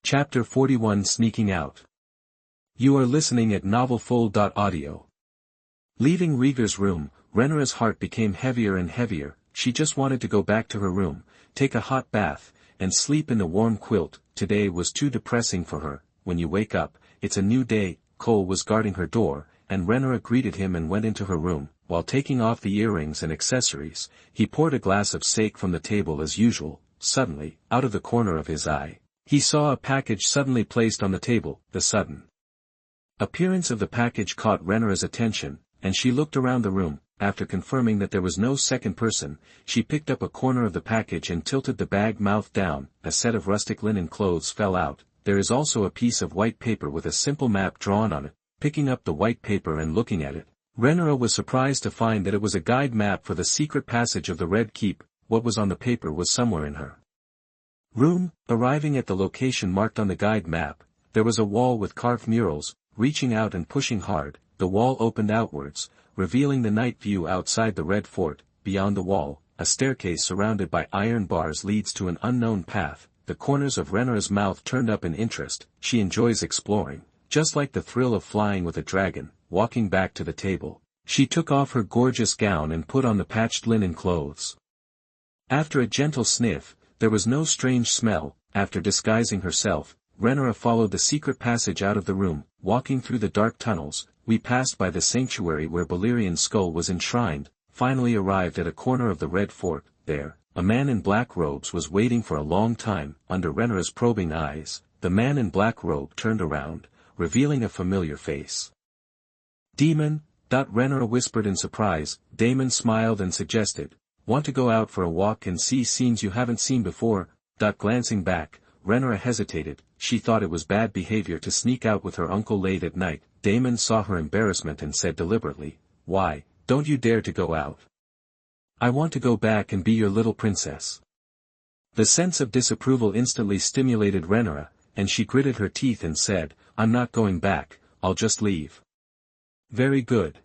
Chapter 41 Sneaking Out. You are listening at novelfull.audio. Leaving Rhaegar's room, Rhaenyra's heart became heavier and heavier. She just wanted to go back to her room, take a hot bath, and sleep in the warm quilt. Today was too depressing for her. When you wake up, it's a new day. Cole was guarding her door, and Rhaenyra greeted him and went into her room. While taking off the earrings and accessories, he poured a glass of sake from the table as usual. Suddenly, out of the corner of his eye, he saw a package suddenly placed on the table. The sudden appearance of the package caught Rhaenyra's attention, and she looked around the room. After confirming that there was no second person, she picked up a corner of the package and tilted the bag mouth down. A set of rustic linen clothes fell out. There is also a piece of white paper with a simple map drawn on it. Picking up the white paper and looking at it, Rhaenyra was surprised to find that it was a guide map for the secret passage of the Red Keep. What was on the paper was somewhere in her room. Arriving at the location marked on the guide map, there was a wall with carved murals. Reaching out and pushing hard, the wall opened outwards, revealing the night view outside the Red Fort. Beyond the wall, a staircase surrounded by iron bars leads to an unknown path. The corners of Rhaenyra's mouth turned up in interest. She enjoys exploring, just like the thrill of flying with a dragon. Walking back to the table, she took off her gorgeous gown and put on the patched linen clothes. After a gentle sniff, there was no strange smell. After disguising herself, Rhaenyra followed the secret passage out of the room. Walking through the dark tunnels, we passed by the sanctuary where Balerian's skull was enshrined. Finally arrived at a corner of the Red Fort. There, a man in black robes was waiting for a long time. Under Rhaenyra's probing eyes, the man in black robe turned around, revealing a familiar face. Damon, Rhaenyra whispered in surprise. Damon smiled and suggested, "Want to go out for a walk and see scenes you haven't seen before?" Glancing back, Rhaenyra hesitated. She thought it was bad behavior to sneak out with her uncle late at night. Damon saw her embarrassment and said deliberately, "Why, don't you dare to go out? I want to go back and be your little princess." The sense of disapproval instantly stimulated Rhaenyra, and she gritted her teeth and said, "I'm not going back, I'll just leave." "Very good."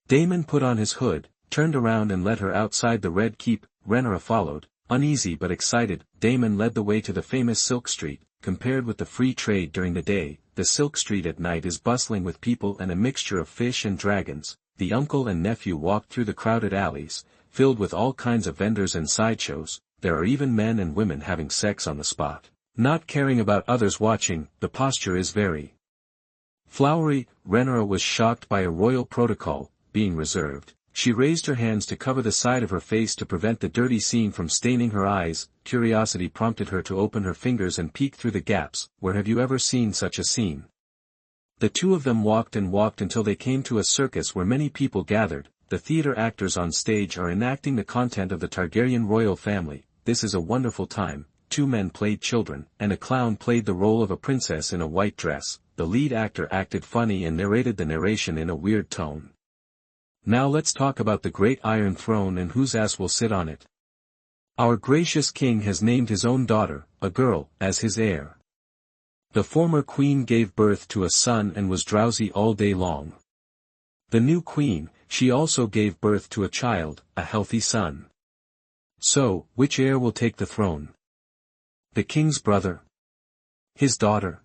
Damon put on his hood, turned around and led her outside the Red Keep. Rhaenyra followed, uneasy but excited. Damon led the way to the famous Silk Street. Compared with the free trade during the day, the Silk Street at night is bustling with people and a mixture of fish and dragons. The uncle and nephew walked through the crowded alleys, filled with all kinds of vendors and sideshows. There are even men and women having sex on the spot, not caring about others watching. The posture is very flowery. Rhaenyra was shocked by a royal protocol, being reserved. She raised her hands to cover the side of her face to prevent the dirty scene from staining her eyes. Curiosity prompted her to open her fingers and peek through the gaps. Where have you ever seen such a scene? The two of them walked and walked until they came to a circus where many people gathered. The theater actors on stage are enacting the content of the Targaryen royal family. This is a wonderful time. Two men played children, and a clown played the role of a princess in a white dress. The lead actor acted funny and narrated the narration in a weird tone. Now let's talk about the great Iron Throne and whose ass will sit on it. Our gracious king has named his own daughter, a girl, as his heir. The former queen gave birth to a son and was drowsy all day long. The new queen, she also gave birth to a child, a healthy son. So, which heir will take the throne? The king's brother? His daughter?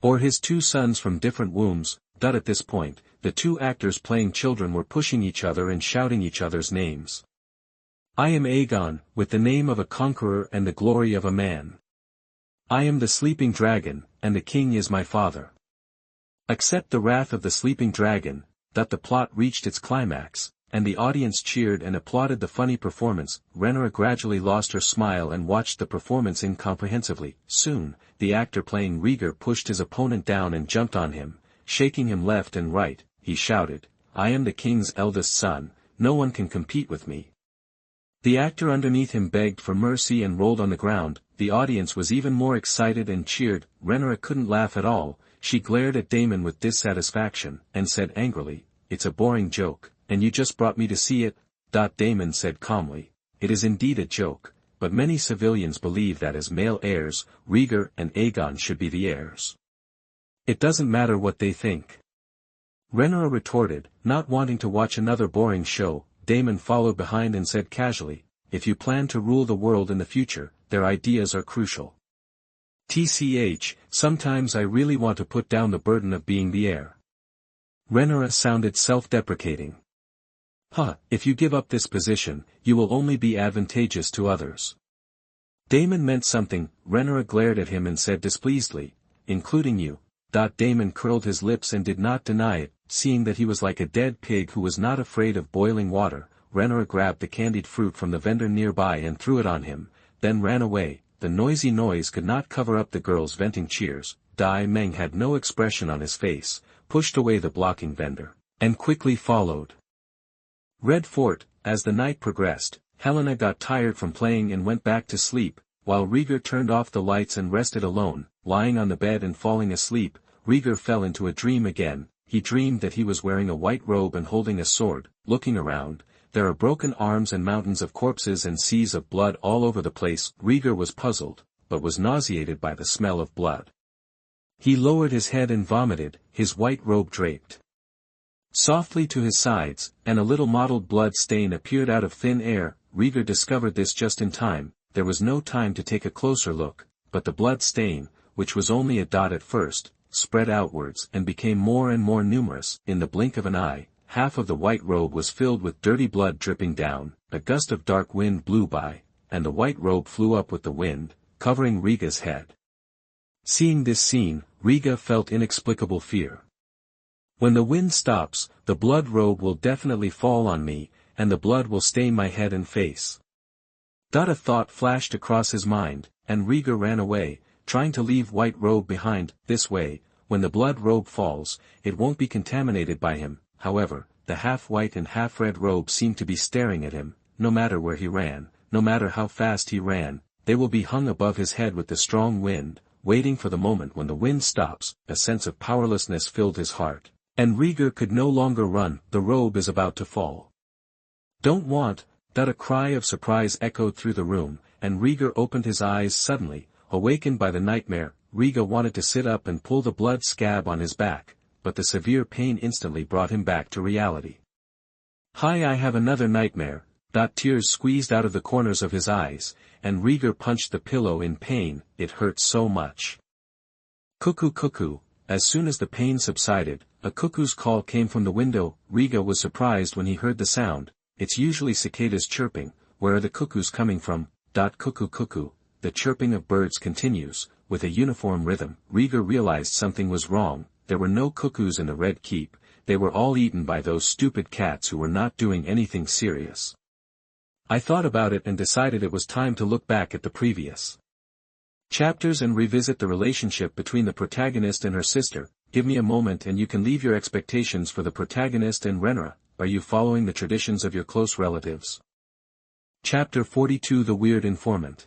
Or his two sons from different wombs? At this point, the two actors playing children were pushing each other and shouting each other's names. I am Aegon, with the name of a conqueror and the glory of a man. I am the sleeping dragon, and the king is my father. Accept the wrath of the sleeping dragon. The plot reached its climax, and the audience cheered and applauded the funny performance. Rhaenyra gradually lost her smile and watched the performance incomprehensively. Soon, the actor playing Rhaegar pushed his opponent down and jumped on him. Shaking him left and right, he shouted, "I am the king's eldest son, no one can compete with me." The actor underneath him begged for mercy and rolled on the ground. The audience was even more excited and cheered. Rhaenyra couldn't laugh at all. She glared at Damon with dissatisfaction, and said angrily, "It's a boring joke, and you just brought me to see it." Damon said calmly, "It is indeed a joke, but many civilians believe that as male heirs, Rhaegar and Aegon should be the heirs. It doesn't matter what they think." Rhaenyra retorted, not wanting to watch another boring show. Damon followed behind and said casually, "If you plan to rule the world in the future, their ideas are crucial. Sometimes I really want to put down the burden of being the heir. Rhaegar sounded self-deprecating. If you give up this position, you will only be advantageous to others. Damon meant something. Rhaegar glared at him and said displeasedly, including you. Damon curled his lips and did not deny it, seeing that he was like a dead pig who was not afraid of boiling water. Rhaegar grabbed the candied fruit from the vendor nearby and threw it on him, then ran away. The noisy noise could not cover up the girls venting cheers. Meng had no expression on his face, pushed away the blocking vendor, and quickly followed. Red Fort. As the night progressed, Helena got tired from playing and went back to sleep, while Rhaegar turned off the lights and rested alone. Lying on the bed and falling asleep, Rhaegar fell into a dream again. He dreamed that he was wearing a white robe and holding a sword. Looking around, there are broken arms and mountains of corpses and seas of blood all over the place. Rhaegar was puzzled, but was nauseated by the smell of blood. He lowered his head and vomited, his white robe draped softly to his sides, and a little mottled blood stain appeared out of thin air. Rhaegar discovered this just in time. There was no time to take a closer look, but the blood stain, which was only a dot at first, spread outwards and became more and more numerous. In the blink of an eye, half of the white robe was filled with dirty blood dripping down. A gust of dark wind blew by, and the white robe flew up with the wind, covering Rhaegar's head. Seeing this scene, Rhaegar felt inexplicable fear. When the wind stops, the blood robe will definitely fall on me, and the blood will stain my head and face. A thought flashed across his mind, and Rhaegar ran away, trying to leave white robe behind. This way, when the blood robe falls, it won't be contaminated by him. However, the half-white and half-red robe seemed to be staring at him. No matter where he ran, no matter how fast he ran, they will be hung above his head with the strong wind, waiting for the moment when the wind stops. A sense of powerlessness filled his heart, and Rhaegar could no longer run. The robe is about to fall. Don't want. A cry of surprise echoed through the room, and Rhaegar opened his eyes suddenly, awakened by the nightmare. Rhaegar wanted to sit up and pull the blood scab on his back, but the severe pain instantly brought him back to reality. I have another nightmare. Tears squeezed out of the corners of his eyes, and Rhaegar punched the pillow in pain. It hurt so much. Cuckoo cuckoo. As soon as the pain subsided, a cuckoo's call came from the window. Rhaegar was surprised when he heard the sound. It's usually cicadas chirping. Where are the cuckoos coming from? Cuckoo cuckoo. The chirping of birds continues, with a uniform rhythm. Rhaegar realized something was wrong. There were no cuckoos in the Red Keep. They were all eaten by those stupid cats who were not doing anything serious. I thought about it and decided it was time to look back at the previous chapters and revisit the relationship between the protagonist and her sister. Give me a moment and you can leave your expectations for the protagonist and Rhaegar. Are you following the traditions of your close relatives? Chapter 42 The Weird Informant.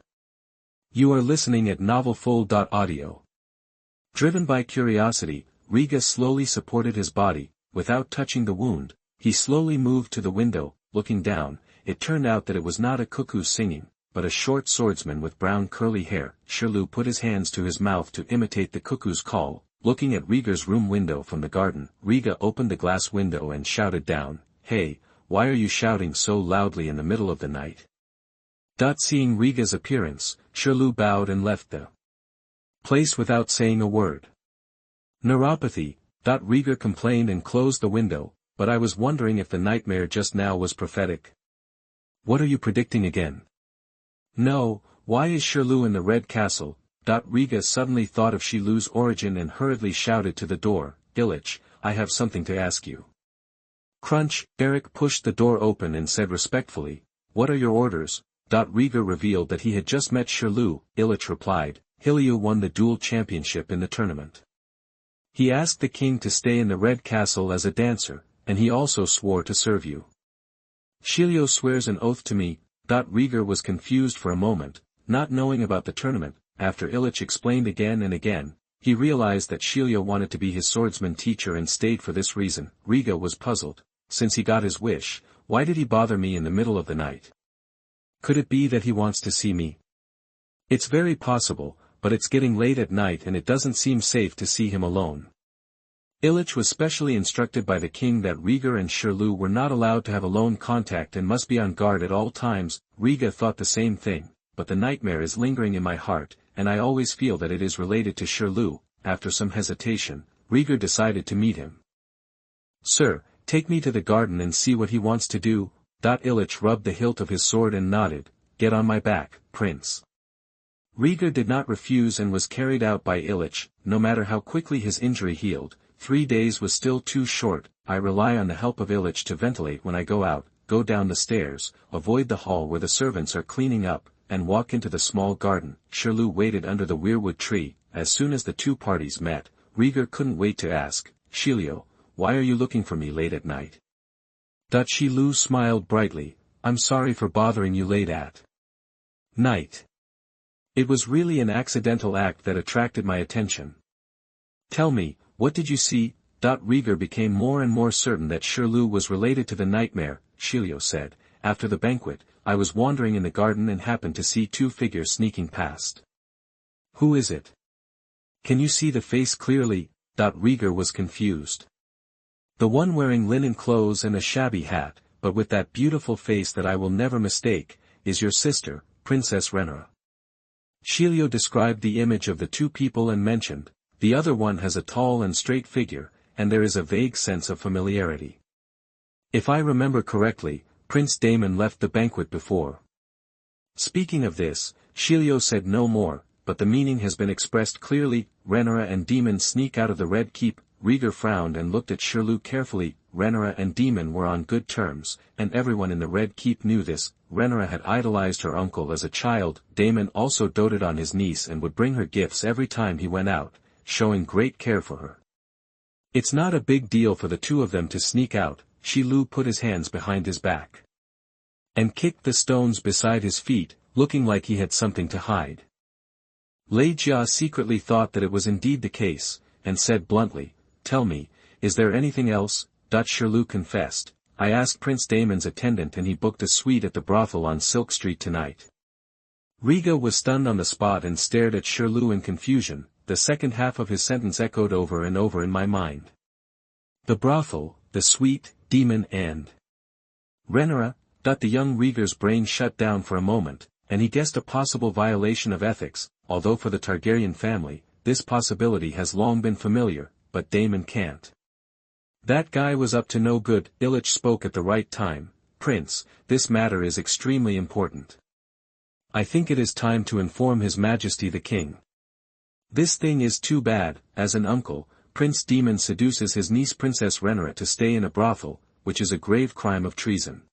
You are listening at novelfull.audio. Driven by curiosity, Rhaegar slowly supported his body, without touching the wound. He slowly moved to the window. Looking down, it turned out that it was not a cuckoo singing, but a short swordsman with brown curly hair. Shirley put his hands to his mouth to imitate the cuckoo's call. Looking at Rhaegar's room window from the garden, Rhaegar opened the glass window and shouted down, "Hey, why are you shouting so loudly in the middle of the night?" Seeing Rhaegar's appearance, Shirley bowed and left the place without saying a word. Neuropathy. Rhaegar complained and closed the window, but I was wondering if the nightmare just now was prophetic. What are you predicting again? No, why is Shirley in the Red Castle? Rhaegar suddenly thought of Shirley's origin and hurriedly shouted to the door, "Illich, I have something to ask you." Crunch. Eric pushed the door open and said respectfully, "What are your orders?" Rhaegar revealed that he had just met Shirley. Illich replied, "Hilliu won the duel championship in the tournament. He asked the king to stay in the Red Castle as a dancer, and he also swore to serve you." "Shirley swears an oath to me." Rhaegar was confused for a moment, not knowing about the tournament. After Illich explained again and again, he realized that Shirley wanted to be his swordsman teacher and stayed for this reason. Rhaegar was puzzled. Since he got his wish, why did he bother me in the middle of the night? Could it be that he wants to see me? It's very possible, but it's getting late at night and it doesn't seem safe to see him alone. Illich was specially instructed by the king that Rhaegar and Shirley were not allowed to have alone contact and must be on guard at all times. Rhaegar thought the same thing, but the nightmare is lingering in my heart, and I always feel that it is related to Shirley. After some hesitation, Rhaegar decided to meet him. Sir, take me to the garden and see what he wants to do. Illich rubbed the hilt of his sword and nodded. Get on my back, Prince. Rhaegar did not refuse and was carried out by Illich. No matter how quickly his injury healed, 3 days was still too short. I rely on the help of Illich to ventilate when I go out, go down the stairs, avoid the hall where the servants are cleaning up, and walk into the small garden. Shirley waited under the weirwood tree. As soon as the two parties met, Rhaegar couldn't wait to ask, Shirley, why are you looking for me late at night? Shirley smiled brightly. I'm sorry for bothering you late at night. It was really an accidental act that attracted my attention. Tell me, what did you see? Rhaegar became more and more certain that Shirley was related to the nightmare. Shirley said, after the banquet, I was wandering in the garden and happened to see 2 figures sneaking past. Who is it? Can you see the face clearly? Rhaegar was confused. The one wearing linen clothes and a shabby hat, but with that beautiful face that I will never mistake, is your sister, Princess Rhaegar. Shirley described the image of the 2 people and mentioned, the other one has a tall and straight figure, and there is a vague sense of familiarity. If I remember correctly, Prince Damon left the banquet before. Speaking of this, Shirley said no more, but the meaning has been expressed clearly. Rhaegar and Damon sneak out of the Red Keep. Rhaegar frowned and looked at Shirley carefully. Rhaegar and Damon were on good terms, and everyone in the Red Keep knew this. Rhaegar had idolized her uncle as a child. Damon also doted on his niece and would bring her gifts every time he went out, showing great care for her. It's not a big deal for the 2 of them to sneak out. Shirley put his hands behind his back and kicked the stones beside his feet, looking like he had something to hide. Lei Jia secretly thought that it was indeed the case, and said bluntly, Tell me, is there anything else? Shirley confessed, I asked Prince Damon's attendant and he booked a suite at the brothel on Silk Street tonight. Rhaegar was stunned on the spot and stared at Shirley in confusion. The second half of his sentence echoed over and over in my mind. The brothel, the suite, Damon and Rhaegar. The young Rhaegar's brain shut down for a moment, and he guessed a possible violation of ethics, although for the Targaryen family, this possibility has long been familiar, but Damon can't. That guy was up to no good. Illich spoke at the right time. Prince, this matter is extremely important. I think it is time to inform His Majesty the King. This thing is too bad. As an uncle, Prince Damon seduces his niece Princess Rhaegar to stay in a brothel, which is a grave crime of treason.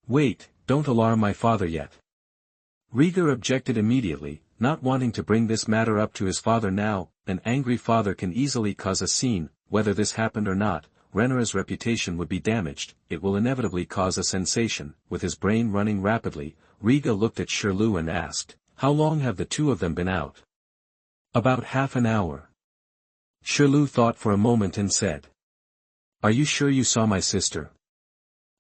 Wait, don't alarm my father yet. Rhaegar objected immediately, not wanting to bring this matter up to his father now. An angry father can easily cause a scene. Whether this happened or not, Rhaegar's reputation would be damaged. It will inevitably cause a sensation. With his brain running rapidly, Rhaegar looked at Shirley and asked, How long have the 2 of them been out? About half an hour. Shirley thought for a moment and said, Are you sure you saw my sister?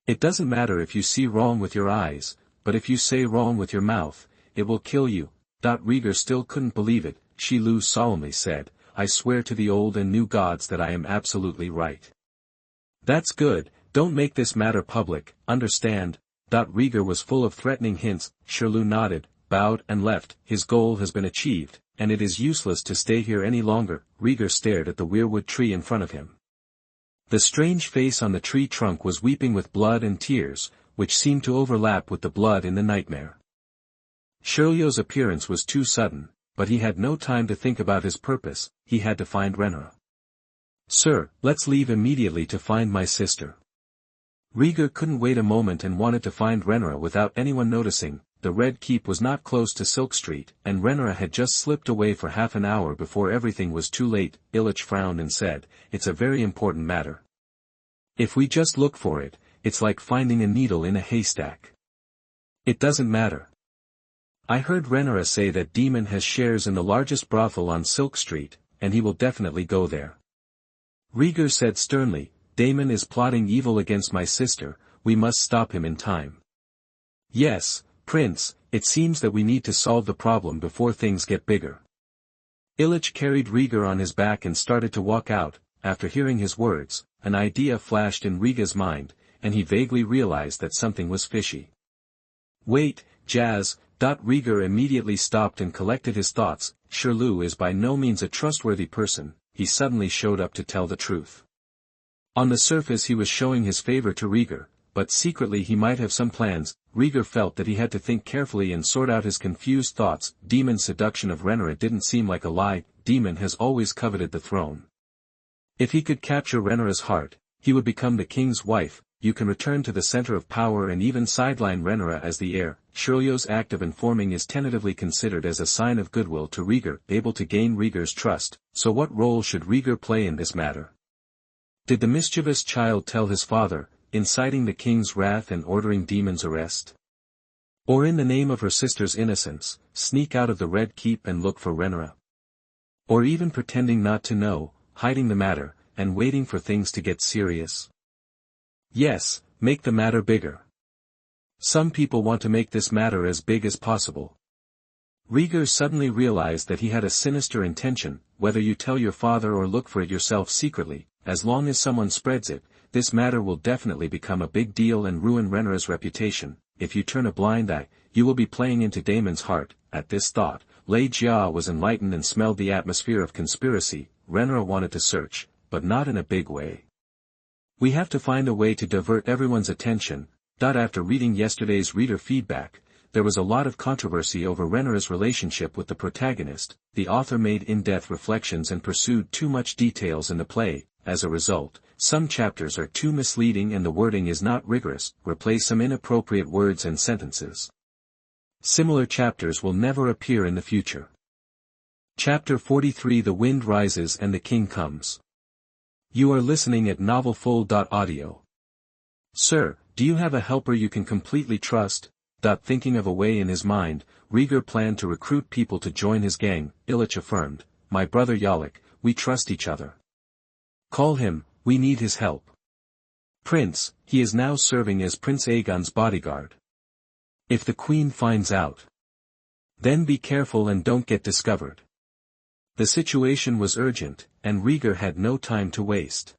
It doesn't matter if you see wrong with your eyes, but if you say wrong with your mouth, it will kill you. Rhaegar still couldn't believe it. Shirley solemnly said, I swear to the old and new gods that I am absolutely right. That's good, don't make this matter public, understand? Rhaegar was full of threatening hints. Shirley nodded, bowed and left. His goal has been achieved, and it is useless to stay here any longer. Rhaegar stared at the weirwood tree in front of him. The strange face on the tree trunk was weeping with blood and tears, which seemed to overlap with the blood in the nightmare. Shirley's appearance was too sudden, but he had no time to think about his purpose. He had to find Rhaegar. Sir, let's leave immediately to find my sister. Rhaegar couldn't wait a moment and wanted to find Rhaegar without anyone noticing. The Red Keep was not close to Silk Street, and Rhaegar had just slipped away for half an hour before everything was too late. Illich frowned and said, It's a very important matter. If we just look for it, it's like finding a needle in a haystack. It doesn't matter. I heard Rhaegar say that Damon has shares in the largest brothel on Silk Street, and he will definitely go there. Rhaegar said sternly, Damon is plotting evil against my sister. We must stop him in time. Yes, Prince, it seems that we need to solve the problem before things get bigger. Illich carried Rhaegar on his back and started to walk out. After hearing his words, an idea flashed in Rhaegar's mind, and he vaguely realized that something was fishy. Wait, Jazz, Rhaegar immediately stopped and collected his thoughts. Shirley is by no means a trustworthy person. He suddenly showed up to tell the truth. On the surface he was showing his favor to Rhaegar, but secretly he might have some plans. Rhaegar felt that he had to think carefully and sort out his confused thoughts. Damon's seduction of Rhaenyra didn't seem like a lie. Damon has always coveted the throne. If he could capture Rhaenyra's heart, he would become the king's wife. You can return to the center of power and even sideline Rhaenyra as the heir. Shirley's act of informing is tentatively considered as a sign of goodwill to Rhaegar, able to gain Rhaegar's trust. So what role should Rhaegar play in this matter? Did the mischievous child tell his father, inciting the king's wrath and ordering Damon's arrest? Or in the name of her sister's innocence, sneak out of the Red Keep and look for Rhaenyra? Or even pretending not to know, hiding the matter, and waiting for things to get serious? Yes, make the matter bigger. Some people want to make this matter as big as possible. Rhaegar suddenly realized that he had a sinister intention. Whether you tell your father or look for it yourself secretly, as long as someone spreads it, this matter will definitely become a big deal and ruin Rhaenyra's reputation. If you turn a blind eye, you will be playing into Damon's heart. At this thought, Rhaegar was enlightened and smelled the atmosphere of conspiracy. Rhaenyra wanted to search, but not in a big way. We have to find a way to divert everyone's attention. After reading yesterday's reader feedback, there was a lot of controversy over Rhaenyra's relationship with the protagonist. The author made in-depth reflections and pursued too much details in the play. As a result, some chapters are too misleading and the wording is not rigorous. Replace some inappropriate words and sentences. Similar chapters will never appear in the future. Chapter 43: The Wind Rises and the King Comes. You are listening at novelfull.audio. Sir, do you have a helper you can completely trust? Thinking of a way in his mind, Rhaegar planned to recruit people to join his gang. Illich affirmed, "My brother Yalak, we trust each other. Call him, we need his help." Prince, he is now serving as Prince Aegon's bodyguard. If the Queen finds out, then be careful and don't get discovered. The situation was urgent, and Rhaegar had no time to waste.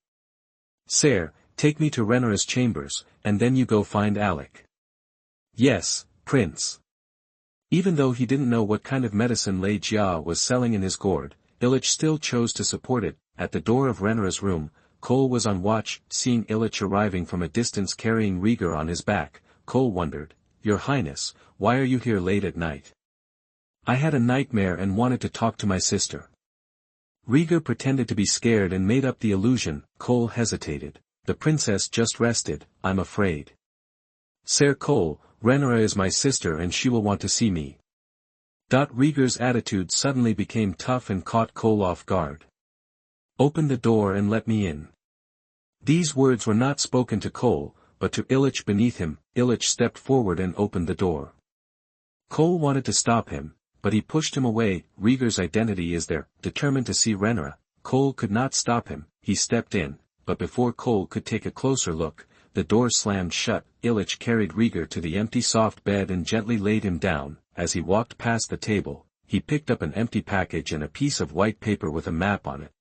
Sire, take me to Rhaenyra's chambers, and then you go find Alec. Yes, Prince. Even though he didn't know what kind of medicine Rhaegar was selling in his gourd, Illich still chose to support it. At the door of Rhaenyra's room, Cole was on watch. Seeing Illich arriving from a distance carrying Rhaegar on his back, Cole wondered, "Your Highness, why are you here late at night?" "I had a nightmare and wanted to talk to my sister." Rhaegar pretended to be scared and made up the illusion. Cole hesitated. "The princess just rested, I'm afraid." "Sir Cole, Rhaenyra is my sister and she will want to see me." Rhaegar's attitude suddenly became tough and caught Cole off guard. "Open the door and let me in." These words were not spoken to Cole, but to Illich beneath him. Illich stepped forward and opened the door. Cole wanted to stop him, but he pushed him away. Rhaegar's identity is there. Determined to see Rhaenyra, Cole could not stop him. He stepped in, but before Cole could take a closer look, the door slammed shut. Illich carried Rhaegar to the empty soft bed and gently laid him down. As he walked past the table, he picked up an empty package and a piece of white paper with a map on it.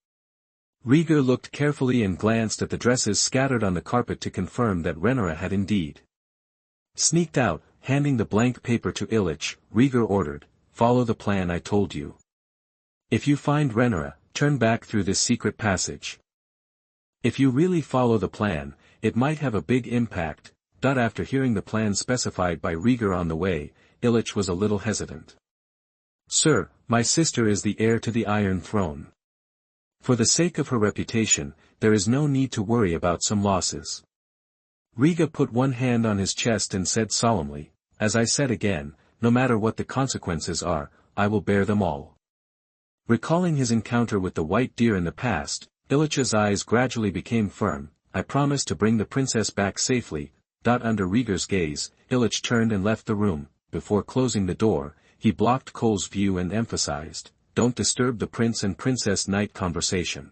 Rhaegar looked carefully and glanced at the dresses scattered on the carpet to confirm that Rhaenyra had indeed sneaked out. Handing the blank paper to Illich, Rhaegar ordered, "Follow the plan I told you. If you find Rhaenyra, turn back through this secret passage. If you really follow the plan, it might have a big impact." After hearing the plan specified by Rhaegar on the way, Illich was a little hesitant. "Sir, my sister is the heir to the Iron Throne. For the sake of her reputation, there is no need to worry about some losses." Rhaegar put one hand on his chest and said solemnly, "As I said again, no matter what the consequences are, I will bear them all." Recalling his encounter with the white deer in the past, Illich's eyes gradually became firm. "I promise to bring the princess back safely." Under Rhaegar's gaze, Illich turned and left the room. Before closing the door, he blocked Cole's view and emphasized, "Don't disturb the prince and princess night conversation.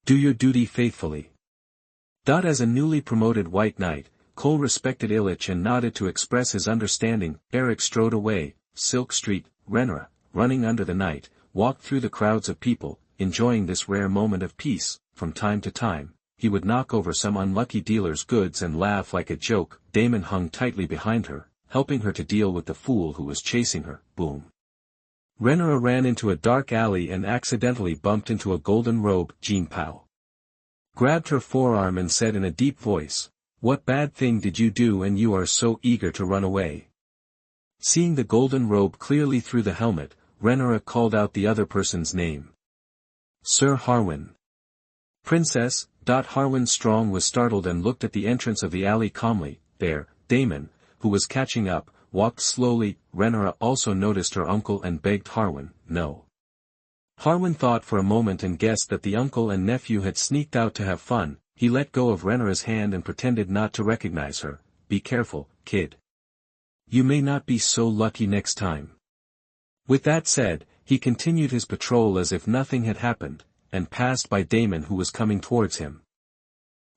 Do your duty faithfully." As a newly promoted White Knight, Cole respected Illich and nodded to express his understanding. Eric strode away. Silk Street. Rhaenyra, running under the night, walked through the crowds of people, enjoying this rare moment of peace. From time to time, he would knock over some unlucky dealer's goods and laugh like a joke. Damon hung tightly behind her, helping her to deal with the fool who was chasing her. Boom. Rhaegar ran into a dark alley and accidentally bumped into a golden robe. Jean Pao grabbed her forearm and said in a deep voice, "What bad thing did you do and you are so eager to run away?" Seeing the golden robe clearly through the helmet, Rhaegar called out the other person's name. "Sir Harwin." "Princess." Harwin Strong was startled and looked at the entrance of the alley calmly. There, Damon, who was catching up, walked slowly. Rhaegar also noticed her uncle and begged Harwin, "No." Harwin thought for a moment and guessed that the uncle and nephew had sneaked out to have fun. He let go of Rhaegar's hand and pretended not to recognize her. "Be careful, kid. You may not be so lucky next time." With that said, he continued his patrol as if nothing had happened, and passed by Damon who was coming towards him.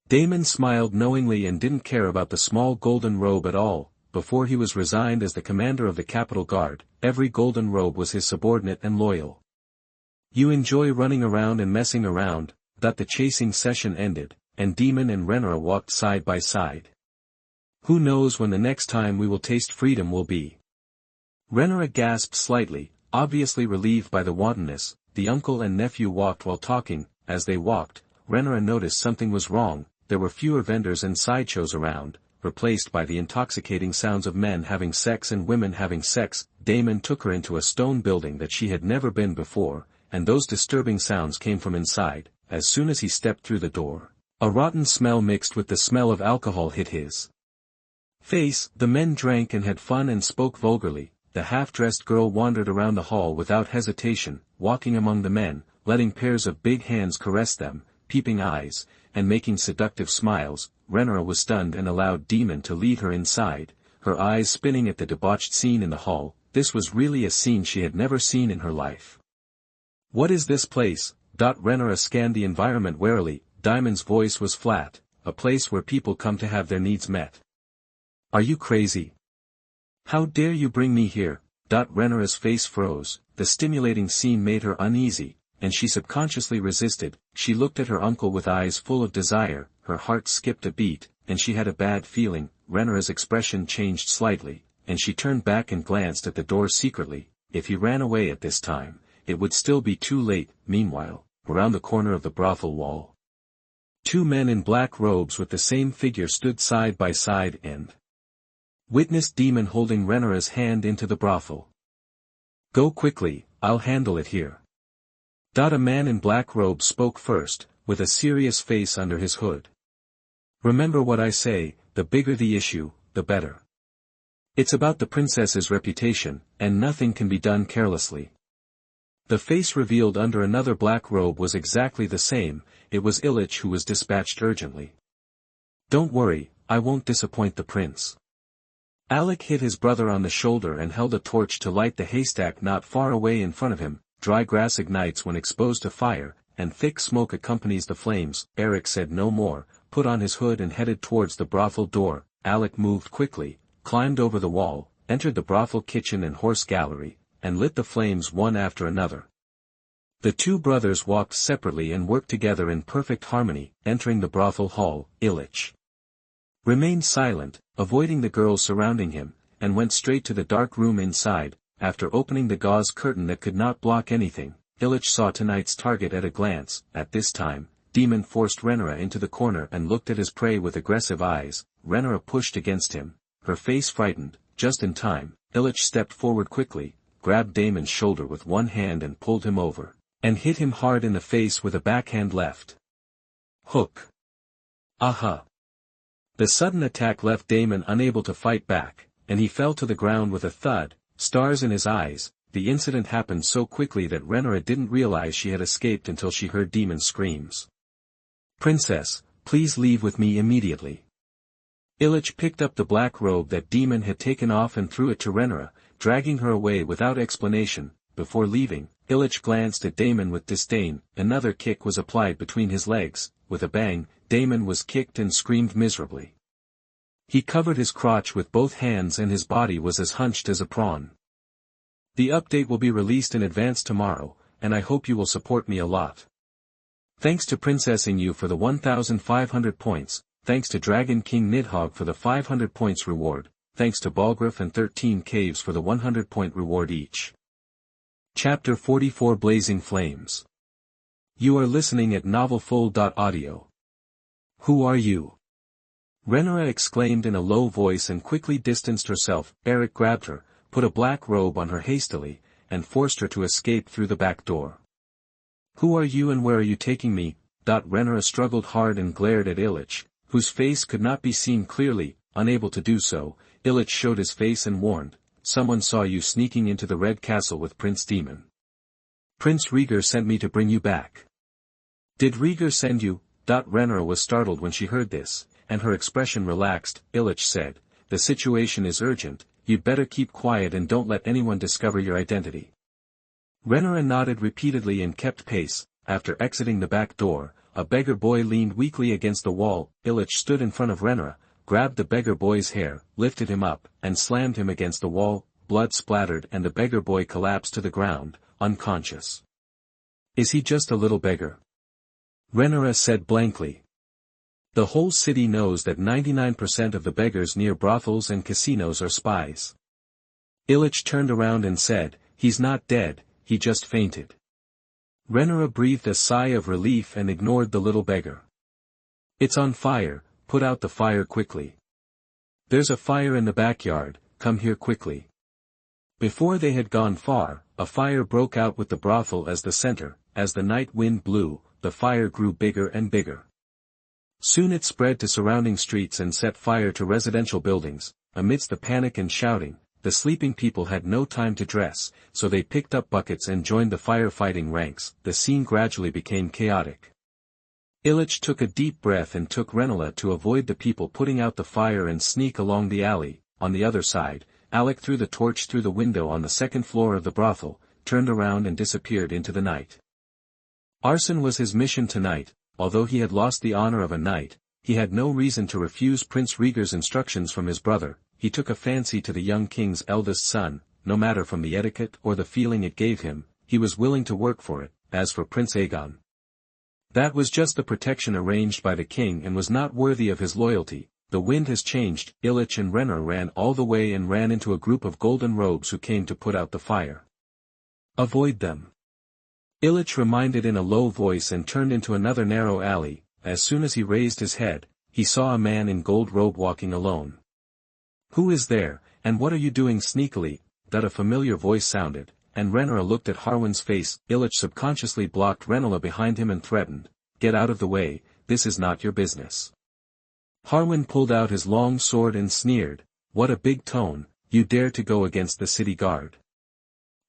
Damon smiled knowingly and didn't care about the small golden robe at all. Before he was resigned as the commander of the Capitol Guard, every golden robe was his subordinate and loyal. "You enjoy running around and messing around." The chasing session ended, and Damon and Rhaegar walked side by side. "Who knows when the next time we will taste freedom will be." Rhaegar gasped slightly, obviously relieved by the wantonness. The uncle and nephew walked while talking. As they walked, Rhaegar noticed something was wrong. There were fewer vendors and sideshows around, replaced by the intoxicating sounds of men having sex and women having sex. Damon took her into a stone building that she had never been before, and those disturbing sounds came from inside. As soon as he stepped through the door, a rotten smell mixed with the smell of alcohol hit his face. The men drank and had fun and spoke vulgarly. The half-dressed girl wandered around the hall without hesitation, walking among the men, letting pairs of big hands caress them, peeping eyes, and making seductive smiles. Rhaegar was stunned and allowed Damon to lead her inside, her eyes spinning at the debauched scene in the hall. This was really a scene she had never seen in her life. "What is this place?" Rhaegar scanned the environment warily. Damon's voice was flat. "A place where people come to have their needs met." "Are you crazy? How dare you bring me here?" Rhaegar's face froze. The stimulating scene made her uneasy, and she subconsciously resisted. She looked at her uncle with eyes full of desire. Her heart skipped a beat, and she had a bad feeling. Rhaegar's expression changed slightly, and she turned back and glanced at the door secretly. If he ran away at this time, it would still be too late. Meanwhile, around the corner of the brothel wall, two men in black robes with the same figure stood side by side and witnessed Damon holding Rhaegar's hand into the brothel. "Go quickly, I'll handle it here." A man in black robes spoke first, with a serious face under his hood. "Remember what I say, the bigger the issue, the better. It's about the princess's reputation, and nothing can be done carelessly." The face revealed under another black robe was exactly the same. It was Illich who was dispatched urgently. "Don't worry, I won't disappoint the prince." Alec hit his brother on the shoulder and held a torch to light the haystack not far away in front of him. Dry grass ignites when exposed to fire, and thick smoke accompanies the flames. Eric said no more, put on his hood and headed towards the brothel door. Alec moved quickly, climbed over the wall, entered the brothel kitchen and horse gallery, and lit the flames one after another. The two brothers walked separately and worked together in perfect harmony. Entering the brothel hall, Illich remained silent, avoiding the girls surrounding him, and went straight to the dark room inside. After opening the gauze curtain that could not block anything, Illich saw tonight's target at a glance. At this time, Damon forced Rhaegar into the corner and looked at his prey with aggressive eyes. Rhaegar pushed against him, her face frightened. Just in time, Illich stepped forward quickly, grabbed Damon's shoulder with one hand and pulled him over, and hit him hard in the face with a backhand left hook. Aha! The sudden attack left Damon unable to fight back, and he fell to the ground with a thud, stars in his eyes. The incident happened so quickly that Rhaegar didn't realize she had escaped until she heard Damon's screams. "Princess, please leave with me immediately." Illich picked up the black robe that Damon had taken off and threw it to Rhaegar, dragging her away without explanation. Before leaving, Illich glanced at Damon with disdain. Another kick was applied between his legs. With a bang, Damon was kicked and screamed miserably. He covered his crotch with both hands and his body was as hunched as a prawn. The update will be released in advance tomorrow, and I hope you will support me a lot. Thanks to Princessing You for the 1,500 points, thanks to Dragon King Nidhogg for the 500 points reward, thanks to Balgruuf and 13 caves for the 100-point reward each. Chapter 44 Blazing Flames. You are listening at novelfull.audio. Who are you? Rhaegar exclaimed in a low voice and quickly distanced herself. Eric grabbed her, put a black robe on her hastily, and forced her to escape through the back door. Who are you and where are you taking me? Rhaegar struggled hard and glared at Illich, whose face could not be seen clearly. Unable to do so, Illich showed his face and warned, someone saw you sneaking into the Red Castle with Prince Damon. Prince Rhaegar sent me to bring you back. Did Rhaegar send you? Rhaegar was startled when she heard this, and her expression relaxed. Illich said, the situation is urgent, you'd better keep quiet and don't let anyone discover your identity. Rhaegar nodded repeatedly and kept pace. After exiting the back door, a beggar boy leaned weakly against the wall. Illich stood in front of Rhaegar, grabbed the beggar boy's hair, lifted him up, and slammed him against the wall. Blood splattered and the beggar boy collapsed to the ground, unconscious. Is he just a little beggar? Rhaegar said blankly. The whole city knows that 99% of the beggars near brothels and casinos are spies. Illich turned around and said, he's not dead, he just fainted. Rhaegar breathed a sigh of relief and ignored the little beggar. It's on fire, put out the fire quickly. There's a fire in the backyard, come here quickly. Before they had gone far, a fire broke out with the brothel as the center. As the night wind blew, the fire grew bigger and bigger. Soon it spread to surrounding streets and set fire to residential buildings. Amidst the panic and shouting, the sleeping people had no time to dress, so they picked up buckets and joined the firefighting ranks. The scene gradually became chaotic. Illich took a deep breath and took Rhaegar to avoid the people putting out the fire and sneak along the alley. On the other side, Alec threw the torch through the window on the second floor of the brothel, turned around and disappeared into the night. Arson was his mission tonight. Although he had lost the honor of a knight, he had no reason to refuse Prince Rhaegar's instructions from his brother. He took a fancy to the young king's eldest son, no matter from the etiquette or the feeling it gave him, he was willing to work for it. As for Prince Aegon, that was just the protection arranged by the king and was not worthy of his loyalty. The wind has changed. Illich and Rhaegar ran all the way and ran into a group of golden robes who came to put out the fire. Avoid them. Illich reminded in a low voice and turned into another narrow alley. As soon as he raised his head, he saw a man in gold robe walking alone. Who is there, and what are you doing sneakily? A familiar voice sounded, and Rhaegar looked at Harwin's face. Illich subconsciously blocked Rhaegar behind him and threatened, get out of the way, this is not your business. Harwin pulled out his long sword and sneered, what a big tone, you dare to go against the city guard.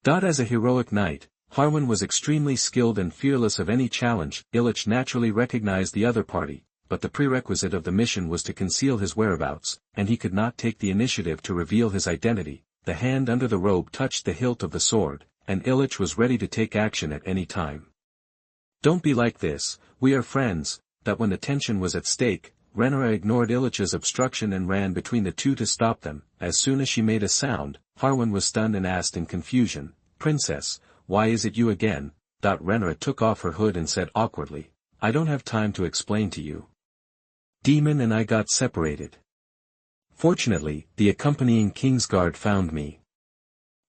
As a heroic knight, Harwin was extremely skilled and fearless of any challenge. Illich naturally recognized the other party, but the prerequisite of the mission was to conceal his whereabouts, and he could not take the initiative to reveal his identity. The hand under the robe touched the hilt of the sword, and Illich was ready to take action at any time. Don't be like this, we are friends. When the tension was at stake, Rhaegar ignored Illich's obstruction and ran between the two to stop them. As soon as she made a sound, Harwin was stunned and asked in confusion, Princess, why is it you again? Rhaegar took off her hood and said awkwardly, I don't have time to explain to you. Damon and I got separated. Fortunately, the accompanying Kingsguard found me.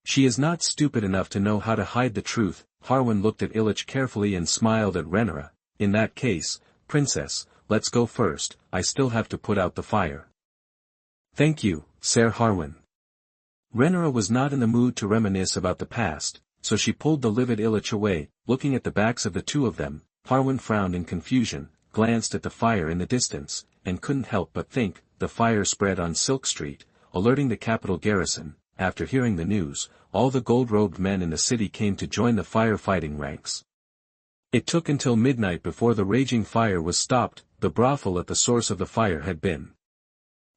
She is not stupid enough to know how to hide the truth. Harwin looked at Illich carefully and smiled at Rhaegar. In that case, Princess, let's go first, I still have to put out the fire. Thank you, Sir Harwin. Rhaegar was not in the mood to reminisce about the past, so she pulled the livid Illich away. Looking at the backs of the two of them, Harwin frowned in confusion, glanced at the fire in the distance, and couldn't help but think. The fire spread on Silk Street, alerting the capital garrison. After hearing the news, all the gold-robed men in the city came to join the firefighting ranks. It took until midnight before the raging fire was stopped. The brothel at the source of the fire had been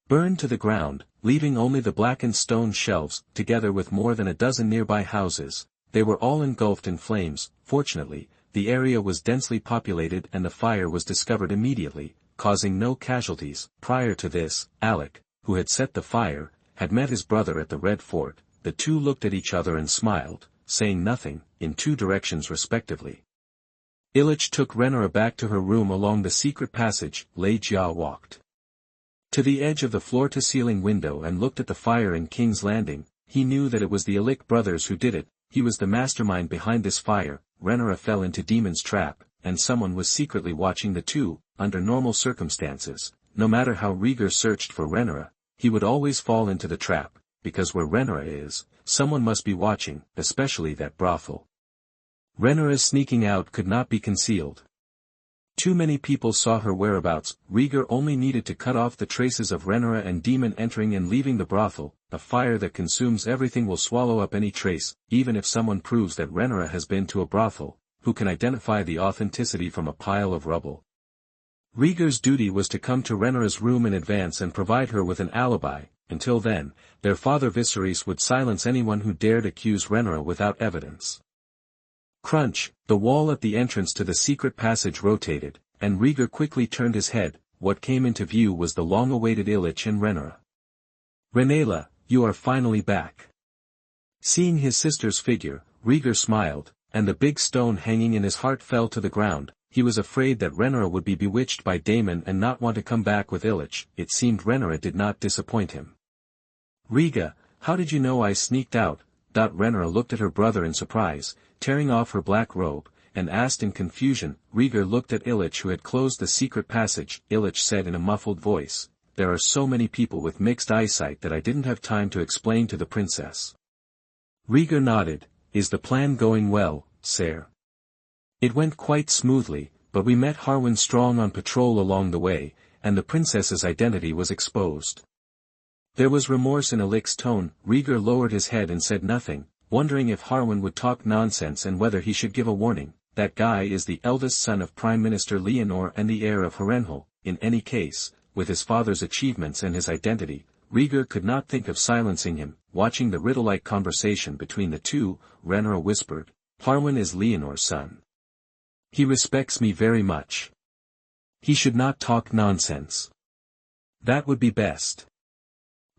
burned to the ground, leaving only the blackened stone shelves. Together with more than a dozen nearby houses, they were all engulfed in flames. Fortunately, the area was densely populated and the fire was discovered immediately, causing no casualties. Prior to this, Alec, who had set the fire, had met his brother at the Red Fort. The two looked at each other and smiled, saying nothing, in two directions respectively. Illich took Rhaegar back to her room along the secret passage. Jia walked to the edge of the floor-to-ceiling window and looked at the fire in King's Landing. He knew that it was the Illick brothers who did it. He was the mastermind behind this fire. Rhaegar fell into Damon's trap, and someone was secretly watching the two. Under normal circumstances, no matter how Rhaegar searched for Rhaegar, he would always fall into the trap, because where Rhaegar is, someone must be watching, especially that brothel. Rhaegar's sneaking out could not be concealed. Too many people saw her whereabouts. Rhaegar only needed to cut off the traces of Rhaegar and Damon entering and leaving the brothel. A fire that consumes everything will swallow up any trace. Even if someone proves that Rhaegar has been to a brothel, who can identify the authenticity from a pile of rubble? Rhaegar's duty was to come to Rhaegar's room in advance and provide her with an alibi. Until then, their father Viserys would silence anyone who dared accuse Rhaegar without evidence. Crunch, the wall at the entrance to the secret passage rotated, and Rhaegar quickly turned his head. What came into view was the long-awaited Illich and Rhaegar. "Rhaenyra, you are finally back." Seeing his sister's figure, Rhaegar smiled, and the big stone hanging in his heart fell to the ground. He was afraid that Rhaenyra would be bewitched by Damon and not want to come back with Illich. It seemed Rhaenyra did not disappoint him. "Rhaegar, how did you know I sneaked out?" Rhaenyra looked at her brother in surprise, tearing off her black robe, and asked in confusion. Rhaegar looked at Illich, who had closed the secret passage. Illich said in a muffled voice, "There are so many people with mixed eyesight that I didn't have time to explain to the princess." Rhaegar nodded. "Is the plan going well, sire?" "It went quite smoothly, but we met Harwin Strong on patrol along the way, and the princess's identity was exposed." There was remorse in Illick's tone. Rhaegar lowered his head and said nothing, wondering if Harwin would talk nonsense and whether he should give a warning. That guy is the eldest son of Prime Minister Leonor and the heir of Harrenhal. In any case, with his father's achievements and his identity, Rhaegar could not think of silencing him. Watching the riddle-like conversation between the two, Rhaenyra whispered, "Harwin is Leonor's son. He respects me very much. He should not talk nonsense. That would be best."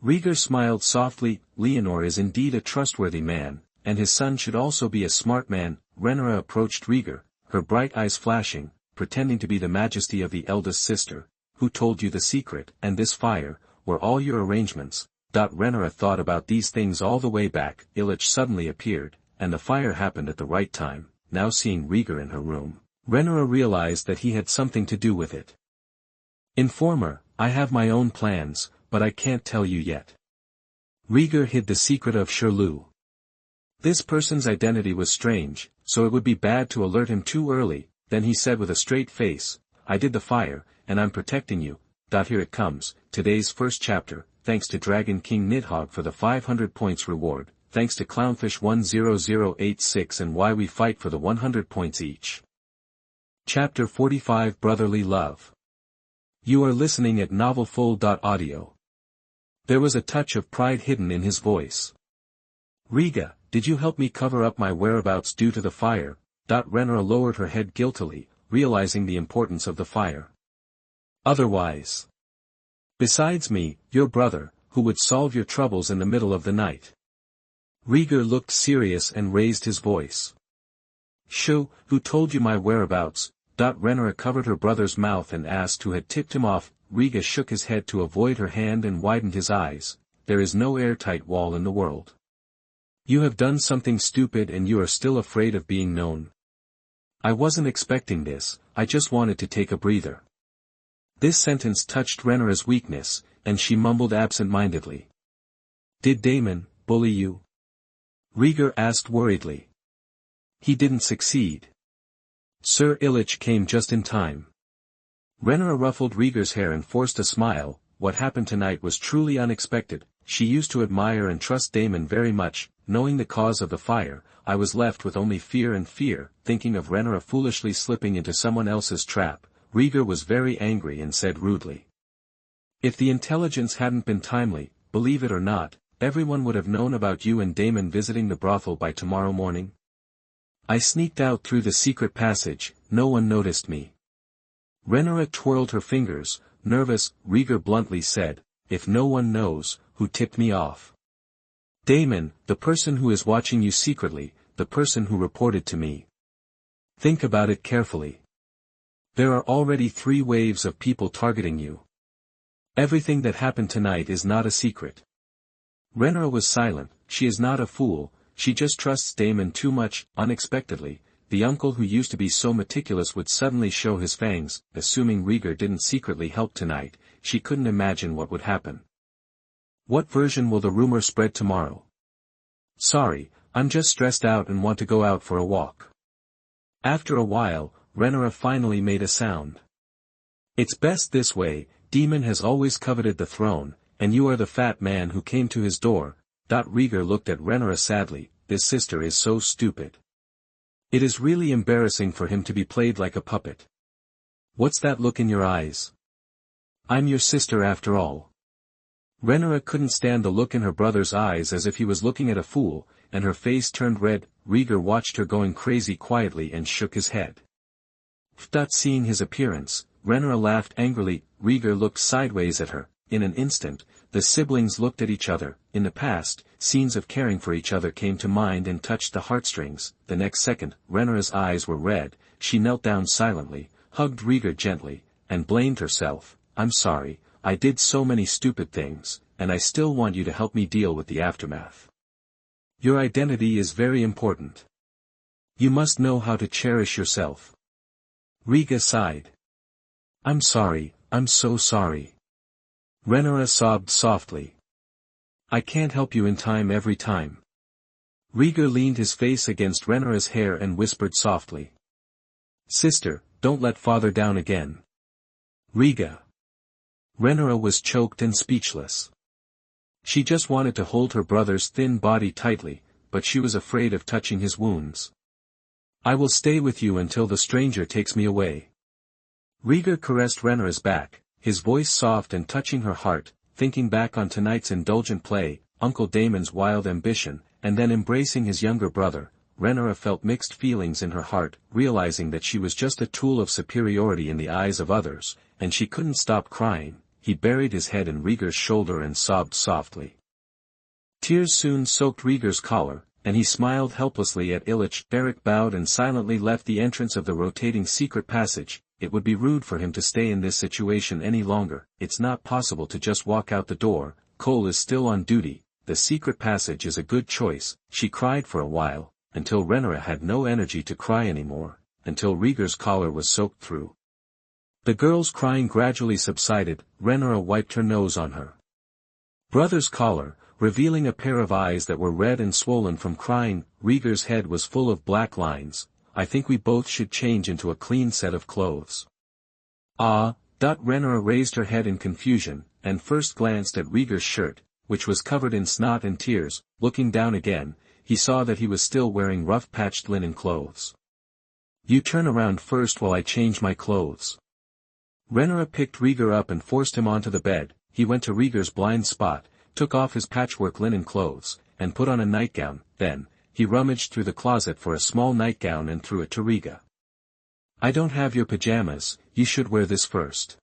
Rhaegar smiled softly. "Leonor is indeed a trustworthy man, and his son should also be a smart man." Rhaenyra approached Rhaegar, her bright eyes flashing, pretending to be the majesty of the eldest sister. "Who told you the secret? And this fire, were all your arrangements?" Rhaenyra thought about these things all the way back. Illich suddenly appeared, and the fire happened at the right time. Now seeing Rhaegar in her room, Rhaenyra realized that he had something to do with it. "Informer, I have my own plans, but I can't tell you yet." Rhaegar hid the secret of Shirley. This person's identity was strange, so it would be bad to alert him too early. Then he said with a straight face, "I did the fire, and I'm protecting you." Here it comes, today's first chapter. Thanks to Dragon King Nidhogg for the 500 points reward, thanks to Clownfish10086 and Why We Fight for the 100 points each. Chapter 45 Brotherly Love. You are listening at novelfull.audio. There was a touch of pride hidden in his voice. "Rhaegar, did you help me cover up my whereabouts due to the fire?" Rhaenyra lowered her head guiltily, realizing the importance of the fire. "Otherwise. Besides me, your brother, who would solve your troubles in the middle of the night." Rhaegar looked serious and raised his voice. "Shoo, who told you my whereabouts?" Rhaenyra covered her brother's mouth and asked who had tipped him off. Rhaegar shook his head to avoid her hand and widened his eyes. "There is no airtight wall in the world. You have done something stupid and you are still afraid of being known." "I wasn't expecting this, I just wanted to take a breather." This sentence touched Rhaenyra's weakness, and she mumbled absent-mindedly. "Did Damon bully you?" Rhaegar asked worriedly. "He didn't succeed. Sir Illich came just in time." Rhaenyra ruffled Rhaegar's hair and forced a smile. What happened tonight was truly unexpected. She used to admire and trust Damon very much. Knowing the cause of the fire, I was left with only fear and fear, thinking of Rhaenyra foolishly slipping into someone else's trap. Rhaegar was very angry and said rudely, "If the intelligence hadn't been timely, believe it or not, everyone would have known about you and Damon visiting the brothel by tomorrow morning. I sneaked out through the secret passage, no one noticed me." Rhaenyra twirled her fingers, nervous. Rhaegar bluntly said, "If no one knows, who tipped me off?" "Damon, the person who is watching you secretly, the person who reported to me. Think about it carefully. There are already 3 waves of people targeting you. Everything that happened tonight is not a secret. Rhaegar was silent. She is not a fool, she just trusts Damon too much. Unexpectedly, the uncle who used to be so meticulous would suddenly show his fangs. Assuming Rhaegar didn't secretly help tonight, she couldn't imagine what would happen. What version will the rumor spread tomorrow? Sorry, I'm just stressed out and want to go out for a walk. After a while, Rhaegar finally made a sound. It's best this way. Damon has always coveted the throne, and you are the fat man who came to his door. Rhaegar looked at Rhaegar sadly. This sister is so stupid. It is really embarrassing for him to be played like a puppet. What's that look in your eyes? I'm your sister after all. Rhaegar couldn't stand the look in her brother's eyes, as if he was looking at a fool, and her face turned red. Rhaegar watched her going crazy quietly and shook his head. Seeing his appearance, Rhaegar laughed angrily. Rhaegar looked sideways at her. In an instant, the siblings looked at each other. In the past, scenes of caring for each other came to mind and touched the heartstrings. The next second, Rhaegar's eyes were red. She knelt down silently, hugged Rhaegar gently, and blamed herself. I'm sorry, I did so many stupid things, and I still want you to help me deal with the aftermath. Your identity is very important. You must know how to cherish yourself. Rhaegar sighed. I'm sorry, I'm so sorry. Rhaegar sobbed softly. I can't help you in time every time. Rhaegar leaned his face against Rhaegar's hair and whispered softly. Sister, don't let father down again. Rhaegar. Rhaegar was choked and speechless. She just wanted to hold her brother's thin body tightly, but she was afraid of touching his wounds. I will stay with you until the stranger takes me away. Rhaegar caressed Rhaegar's back, his voice soft and touching her heart, thinking back on tonight's indulgent play, Uncle Damon's wild ambition, and then embracing his younger brother. Rhaegar felt mixed feelings in her heart, realizing that she was just a tool of superiority in the eyes of others, and she couldn't stop crying. He buried his head in Rhaegar's shoulder and sobbed softly. Tears soon soaked Rhaegar's collar, and he smiled helplessly at Illich. Beric bowed and silently left the entrance of the rotating secret passage. It would be rude for him to stay in this situation any longer. It's not possible to just walk out the door. Cole is still on duty. The secret passage is a good choice. She cried for a while, until Rhaegar had no energy to cry anymore, until Rhaegar's collar was soaked through. The girl's crying gradually subsided. Rhaegar wiped her nose on her brother's collar, revealing a pair of eyes that were red and swollen from crying. Rhaegar's head was full of black lines. I think we both should change into a clean set of clothes. Rhaegar raised her head in confusion, and first glanced at Rhaegar's shirt, which was covered in snot and tears. Looking down again, he saw that he was still wearing rough patched linen clothes. You turn around first while I change my clothes. Rhaegar picked Rhaegar up and forced him onto the bed. He went to Rhaegar's blind spot, took off his patchwork linen clothes, and put on a nightgown. Then, he rummaged through the closet for a small nightgown and threw it to Rhaegar. I don't have your pajamas, you should wear this first.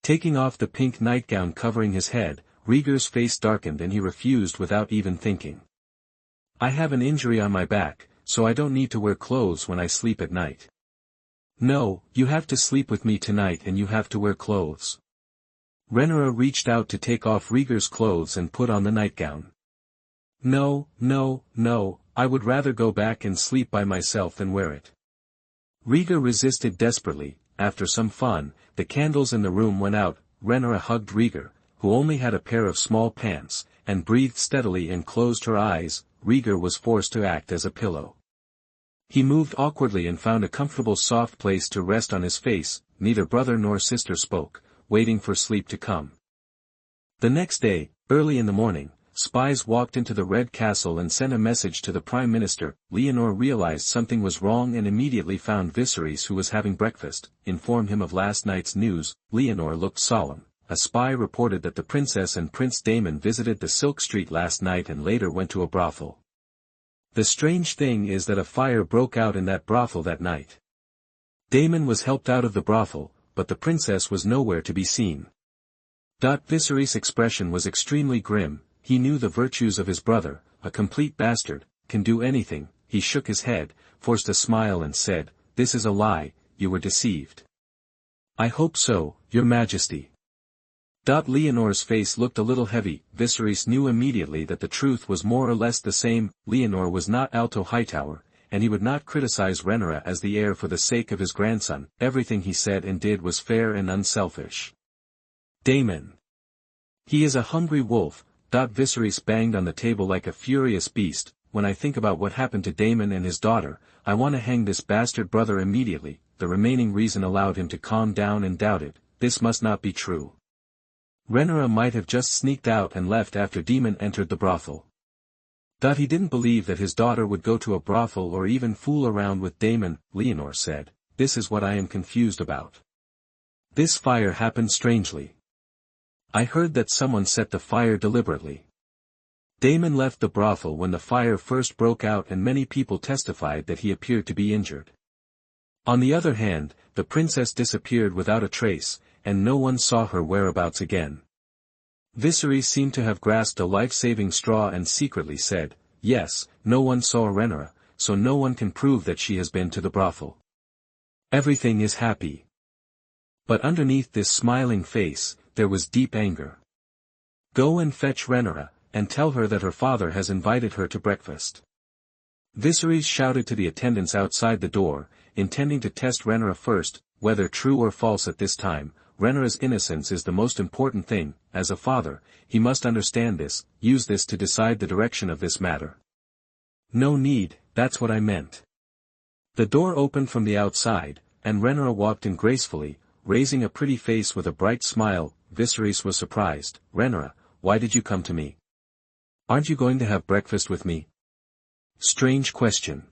Taking off the pink nightgown covering his head, Rhaegar's face darkened and he refused without even thinking. I have an injury on my back, so I don't need to wear clothes when I sleep at night. No, you have to sleep with me tonight and you have to wear clothes. Rhaegar reached out to take off Rhaegar's clothes and put on the nightgown. No, I would rather go back and sleep by myself than wear it. Rhaegar resisted desperately. After some fun, the candles in the room went out. Rhaegar hugged Rhaegar, who only had a pair of small pants, and breathed steadily and closed her eyes. Rhaegar was forced to act as a pillow. He moved awkwardly and found a comfortable soft place to rest on his face. Neither brother nor sister spoke, waiting for sleep to come. The next day, early in the morning, spies walked into the Red Castle and sent a message to the Prime Minister. Leonor realized something was wrong and immediately found Viserys, who was having breakfast, informed him of last night's news. Leonor looked solemn. A spy reported that the princess and Prince Damon visited the Silk Street last night and later went to a brothel. The strange thing is that a fire broke out in that brothel that night. Damon was helped out of the brothel, but the princess was nowhere to be seen. Viserys' expression was extremely grim. He knew the virtues of his brother, a complete bastard, can do anything. He shook his head, forced a smile and said, "This is a lie, you were deceived." "I hope so, your majesty." Leonor's face looked a little heavy. Viserys knew immediately that the truth was more or less the same. Leonor was not Alto Hightower, and he would not criticize Rhaenyra as the heir for the sake of his grandson. Everything he said and did was fair and unselfish. Damon. He is a hungry wolf. Viserys banged on the table like a furious beast. When I think about what happened to Damon and his daughter, I want to hang this bastard brother immediately. The remaining reason allowed him to calm down and doubted. This must not be true. Rhaenyra might have just sneaked out and left after Damon entered the brothel. He didn't believe that his daughter would go to a brothel or even fool around with Damon. Leonor said, "This is what I am confused about. This fire happened strangely. I heard that someone set the fire deliberately. Damon left the brothel when the fire first broke out and many people testified that he appeared to be injured. On the other hand, the princess disappeared without a trace, and no one saw her whereabouts again." Viserys seemed to have grasped a life-saving straw and secretly said, "Yes, no one saw Rhaenyra, so no one can prove that she has been to the brothel. Everything is happy." But underneath this smiling face, there was deep anger. "Go and fetch Rhaenyra, and tell her that her father has invited her to breakfast." Viserys shouted to the attendants outside the door, intending to test Rhaenyra first, whether true or false at this time. Rhaenyra's innocence is the most important thing. As a father, he must understand this, use this to decide the direction of this matter. "No need, that's what I meant." The door opened from the outside, and Rhaenyra walked in gracefully, raising a pretty face with a bright smile. Viserys was surprised. "Rhaenyra, why did you come to me? Aren't you going to have breakfast with me?" Strange question.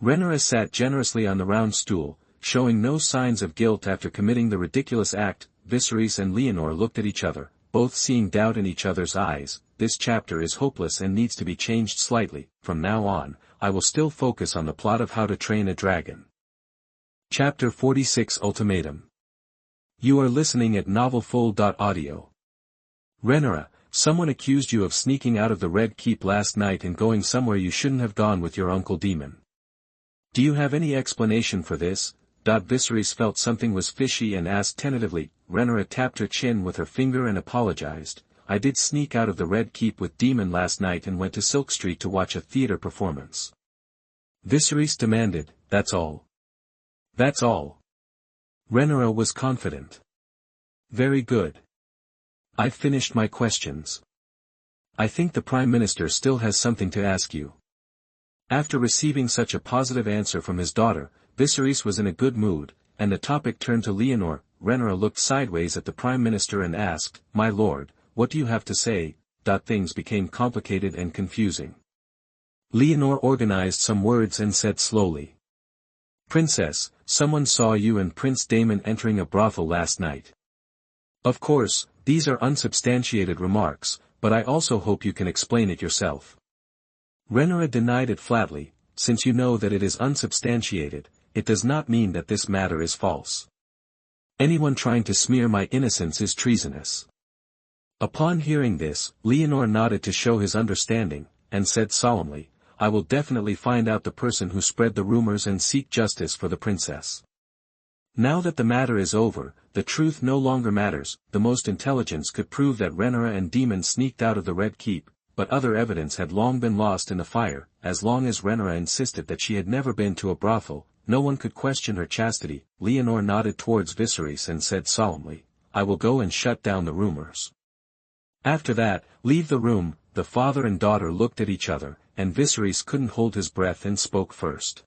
Rhaenyra sat generously on the round stool, showing no signs of guilt after committing the ridiculous act. Viserys and Leonor looked at each other, both seeing doubt in each other's eyes. This chapter is hopeless and needs to be changed slightly. From now on, I will still focus on the plot of How to Train a Dragon. Chapter 46 Ultimatum. You are listening at novelfull.audio. Rhaenyra, someone accused you of sneaking out of the Red Keep last night and going somewhere you shouldn't have gone with your uncle Damon. Do you have any explanation for this? Viserys felt something was fishy and asked tentatively. Rhaenyra tapped her chin with her finger and apologized. "I did sneak out of the Red Keep with Damon last night and went to Silk Street to watch a theater performance." Viserys demanded, "That's all?" "That's all." Rhaenyra was confident. "Very good. I've finished my questions. I think the Prime Minister still has something to ask you." After receiving such a positive answer from his daughter, Viserys was in a good mood, and the topic turned to Leonor. Rhaenyra looked sideways at the Prime Minister and asked, "My lord, what do you have to say?" Things became complicated and confusing. Leonor organized some words and said slowly, "Princess, someone saw you and Prince Damon entering a brothel last night. Of course, these are unsubstantiated remarks, but I also hope you can explain it yourself." Rhaenyra denied it flatly. "Since you know that it is unsubstantiated, it does not mean that this matter is false. Anyone trying to smear my innocence is treasonous." Upon hearing this, Leonor nodded to show his understanding, and said solemnly, "I will definitely find out the person who spread the rumors and seek justice for the princess. Now that the matter is over, the truth no longer matters. The most intelligence could prove that Rhaenyra and Damon sneaked out of the Red Keep, but other evidence had long been lost in the fire. As long as Rhaenyra insisted that she had never been to a brothel, no one could question her chastity." Leonor nodded towards Viserys and said solemnly, "I will go and shut down the rumors. After that, leave the room." The father and daughter looked at each other, and Viserys couldn't hold his breath and spoke first.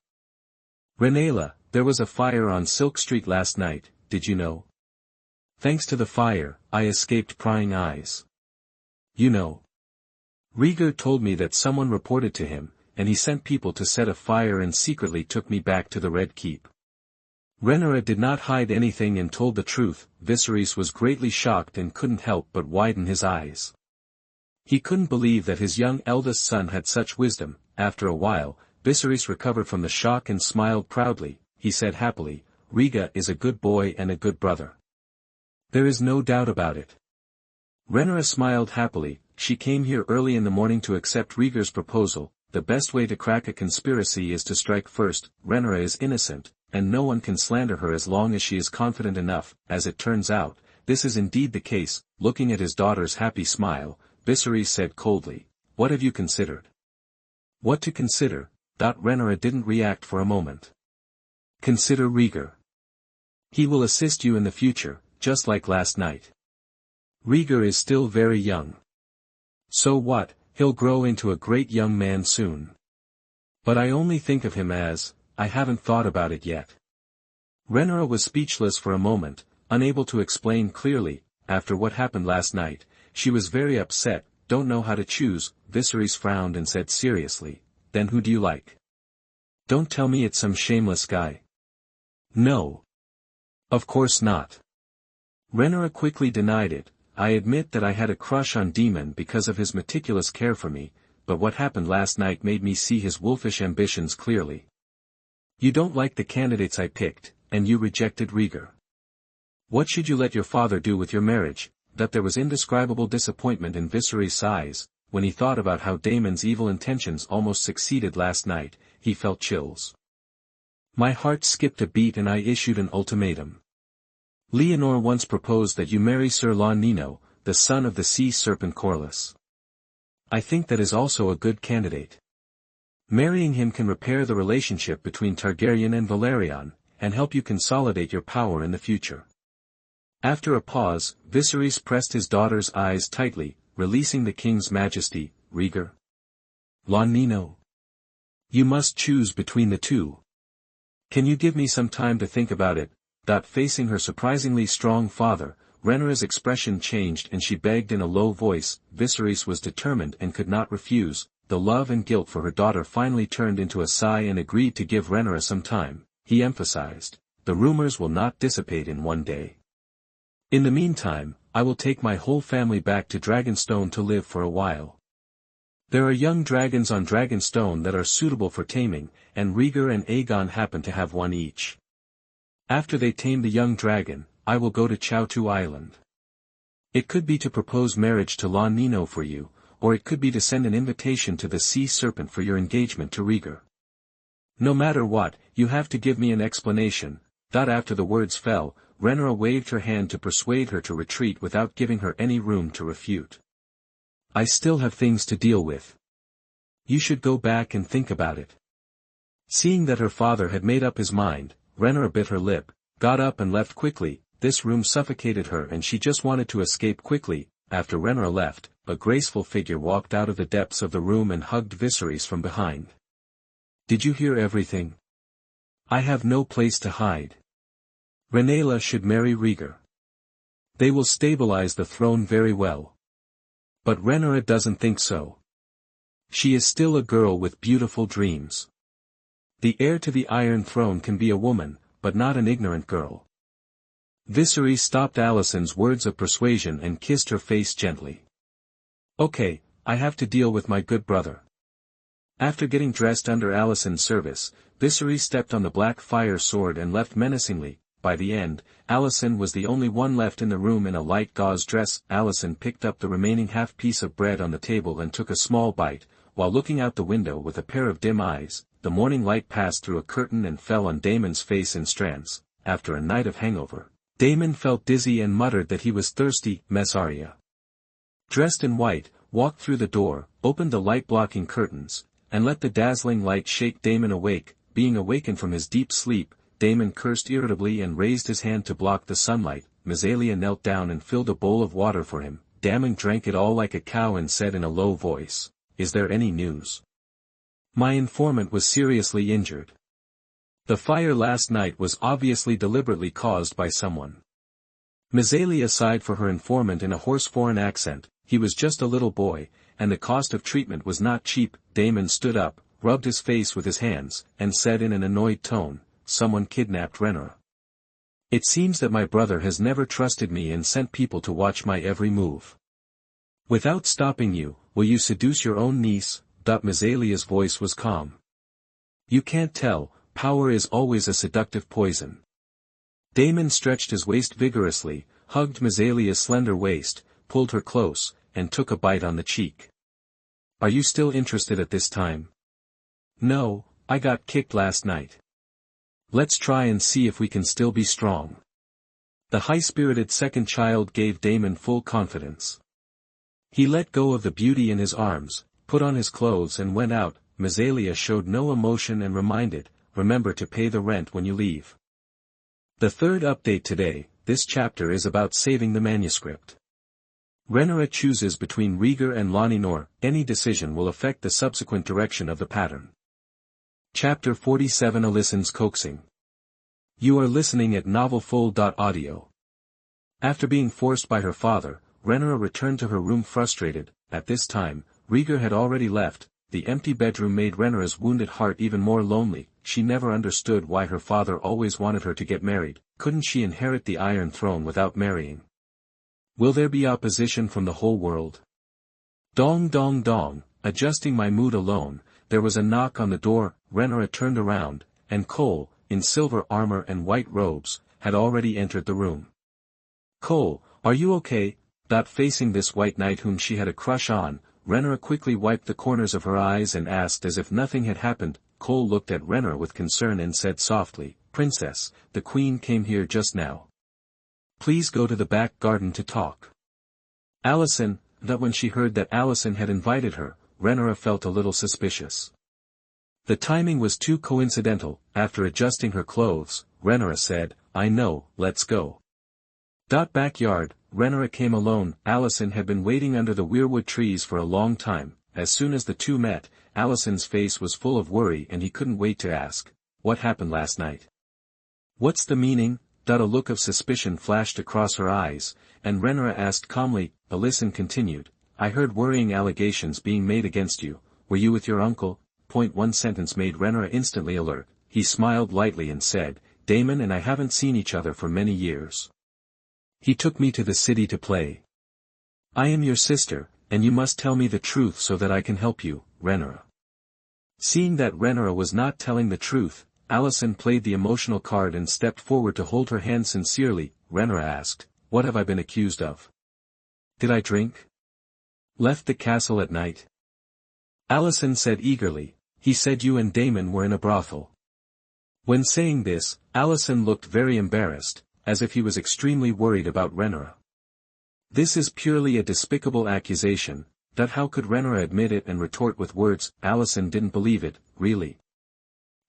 "Rhaenyra, there was a fire on Silk Street last night, did you know? Thanks to the fire, I escaped prying eyes. You know. Rhaegar told me that someone reported to him, and he sent people to set a fire and secretly took me back to the Red Keep." Rhaenyra did not hide anything and told the truth. Viserys was greatly shocked and couldn't help but widen his eyes. He couldn't believe that his young eldest son had such wisdom. After a while, Viserys recovered from the shock and smiled proudly. He said happily, "Rhaegar is a good boy and a good brother. There is no doubt about it." Rhaenyra smiled happily. She came here early in the morning to accept Rhaegar's proposal. The best way to crack a conspiracy is to strike first. Rhaenyra is innocent, and no one can slander her as long as she is confident enough. As it turns out, this is indeed the case. Looking at his daughter's happy smile, Viserys said coldly, "What have you considered?" "What to consider?" Rhaenyra didn't react for a moment. "Consider Rhaegar. He will assist you in the future, just like last night. Rhaegar is still very young. So what, he'll grow into a great young man soon. But I only think of him as, I haven't thought about it yet." Rhaenyra was speechless for a moment, unable to explain clearly. After what happened last night, she was very upset. "Don't know how to choose." Viserys frowned and said seriously, "Then who do you like? Don't tell me it's some shameless guy." "No. Of course not." Rhaenyra quickly denied it. "I admit that I had a crush on Damon because of his meticulous care for me, but what happened last night made me see his wolfish ambitions clearly." "You don't like the candidates I picked, and you rejected Rhaegar. What should you let your father do with your marriage?" There was indescribable disappointment in Viserys' eyes. When he thought about how Damon's evil intentions almost succeeded last night, he felt chills. "My heart skipped a beat and I issued an ultimatum. Leonor once proposed that you marry Sir Lon Nino, the son of the sea serpent Corlys. I think that is also a good candidate. Marrying him can repair the relationship between Targaryen and Valerion, and help you consolidate your power in the future." After a pause, Viserys pressed his daughter's eyes tightly, releasing the king's majesty. "Rhaegar? Lon Nino? You must choose between the two. Can you give me some time to think about it?" Facing her surprisingly strong father, Rhaenyra's expression changed and she begged in a low voice. Viserys was determined and could not refuse. The love and guilt for her daughter finally turned into a sigh and agreed to give Rhaenyra some time. He emphasized, "The rumors will not dissipate in one day. In the meantime, I will take my whole family back to Dragonstone to live for a while. There are young dragons on Dragonstone that are suitable for taming, and Rhaegar and Aegon happen to have one each. After they tame the young dragon, I will go to Chowtu Island. It could be to propose marriage to Lon Nino for you, or it could be to send an invitation to the sea serpent for your engagement to Rhaegar. No matter what, you have to give me an explanation." After the words fell, Rhaenyra waved her hand to persuade her to retreat without giving her any room to refute. "I still have things to deal with. You should go back and think about it." Seeing that her father had made up his mind, Rhaenyra bit her lip, got up and left quickly. This room suffocated her and she just wanted to escape quickly. After Rhaenyra left, a graceful figure walked out of the depths of the room and hugged Viserys from behind. "Did you hear everything? I have no place to hide. Rhaenyra should marry Rhaegar. They will stabilize the throne very well. But Rhaenyra doesn't think so. She is still a girl with beautiful dreams. The heir to the Iron Throne can be a woman, but not an ignorant girl." Viserys stopped Alisson's words of persuasion and kissed her face gently. "Okay, I have to deal with my good brother." After getting dressed under Alisson's service, Viserys stepped on the black fire sword and left menacingly. By the end, Alicent was the only one left in the room in a light gauze dress. Alicent picked up the remaining half-piece of bread on the table and took a small bite, while looking out the window with a pair of dim eyes. The morning light passed through a curtain and fell on Damon's face in strands. After a night of hangover, Damon felt dizzy and muttered that he was thirsty. Mess Arya, dressed in white, walked through the door, opened the light-blocking curtains, and let the dazzling light shake Damon awake. Being awakened from his deep sleep, Damon cursed irritably and raised his hand to block the sunlight. Mysalia knelt down and filled a bowl of water for him. Damon drank it all like a cow and said in a low voice, "Is there any news? My informant was seriously injured. The fire last night was obviously deliberately caused by someone." Mysalia sighed for her informant in a hoarse foreign accent. He was just a little boy, and the cost of treatment was not cheap. Damon stood up, rubbed his face with his hands, and said in an annoyed tone, "Someone kidnapped Rhaenyra. It seems that my brother has never trusted me and sent people to watch my every move. Without stopping you, will you seduce your own niece?" Mysalia's voice was calm. "You can't tell, power is always a seductive poison." Damon stretched his waist vigorously, hugged Mysalia's slender waist, pulled her close, and took a bite on the cheek. "Are you still interested at this time?" "No, I got kicked last night. Let's try and see if we can still be strong." The high-spirited second child gave Damon full confidence. He let go of the beauty in his arms, put on his clothes and went out. Mtlnovel A showed no emotion and reminded, remember to pay the rent when you leave. The third update today, this chapter is about saving the manuscript. Rhaegar chooses between Rhaegar and Mtlnovel A. Any decision will affect the subsequent direction of the pattern. Chapter 47 Alisson's coaxing. You are listening at novelfull.audio. After being forced by her father, Rhaegar returned to her room frustrated. At this time, Rhaegar had already left. The empty bedroom made Rhaegar's wounded heart even more lonely. She never understood why her father always wanted her to get married. Couldn't she inherit the Iron Throne without marrying? Will there be opposition from the whole world? Dong dong dong, adjusting my mood alone, there was a knock on the door. Rhaegar turned around, and Cole, in silver armor and white robes, had already entered the room. Cole, are you okay? Facing this white knight whom she had a crush on, Rhaegar quickly wiped the corners of her eyes and asked as if nothing had happened. Cole looked at Rhaegar with concern and said softly, Princess, the queen came here just now. Please go to the back garden to talk. Alisson, when she heard that Alisson had invited her, Rhaegar felt a little suspicious. The timing was too coincidental. After adjusting her clothes, Rhaegar said, I know, let's go. Backyard, Rhaegar came alone. Alisson had been waiting under the weirwood trees for a long time. As soon as the two met, Alisson's face was full of worry and he couldn't wait to ask, what happened last night? What's the meaning? A look of suspicion flashed across her eyes, and Rhaegar asked calmly. Alisson continued, I heard worrying allegations being made against you. Were you with your uncle? One sentence made Rhaegar instantly alert. He smiled lightly and said, Damon and I haven't seen each other for many years. He took me to the city to play. I am your sister, and you must tell me the truth so that I can help you, Rhaegar. Seeing that Rhaegar was not telling the truth, Alisson played the emotional card and stepped forward to hold her hand sincerely. Rhaegar asked, what have I been accused of? Did I drink? Left the castle at night? Alisson said eagerly, he said you and Damon were in a brothel. When saying this, Alisson looked very embarrassed, as if he was extremely worried about Rhaegar. This is purely a despicable accusation. How could Rhaegar admit it and retort with words? Alisson didn't believe it, really.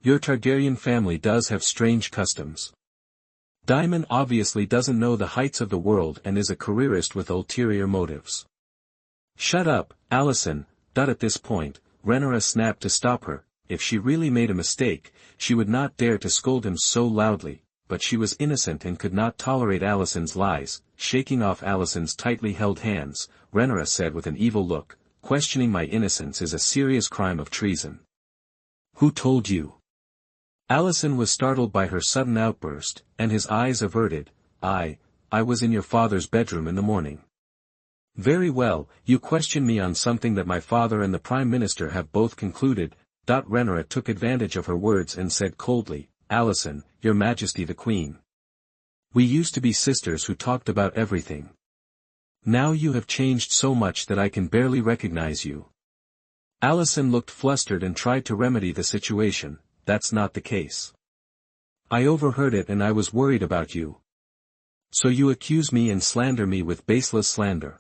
Your Targaryen family does have strange customs. Damon obviously doesn't know the heights of the world and is a careerist with ulterior motives. Shut up, Alisson. At this point, Rhaegar snapped to stop her. If she really made a mistake, she would not dare to scold him so loudly, but she was innocent and could not tolerate Alisson's lies. Shaking off Alisson's tightly held hands, Rhaegar said with an evil look, questioning my innocence is a serious crime of treason. Who told you? Alisson was startled by her sudden outburst, and his eyes averted. I was in your father's bedroom in the morning. Very well, you question me on something that my father and the Prime Minister have both concluded. Rhaegar took advantage of her words and said coldly, Alisson, Your Majesty the Queen. We used to be sisters who talked about everything. Now you have changed so much that I can barely recognize you. Alisson looked flustered and tried to remedy the situation. That's not the case. I overheard it and I was worried about you. So you accuse me and slander me with baseless slander.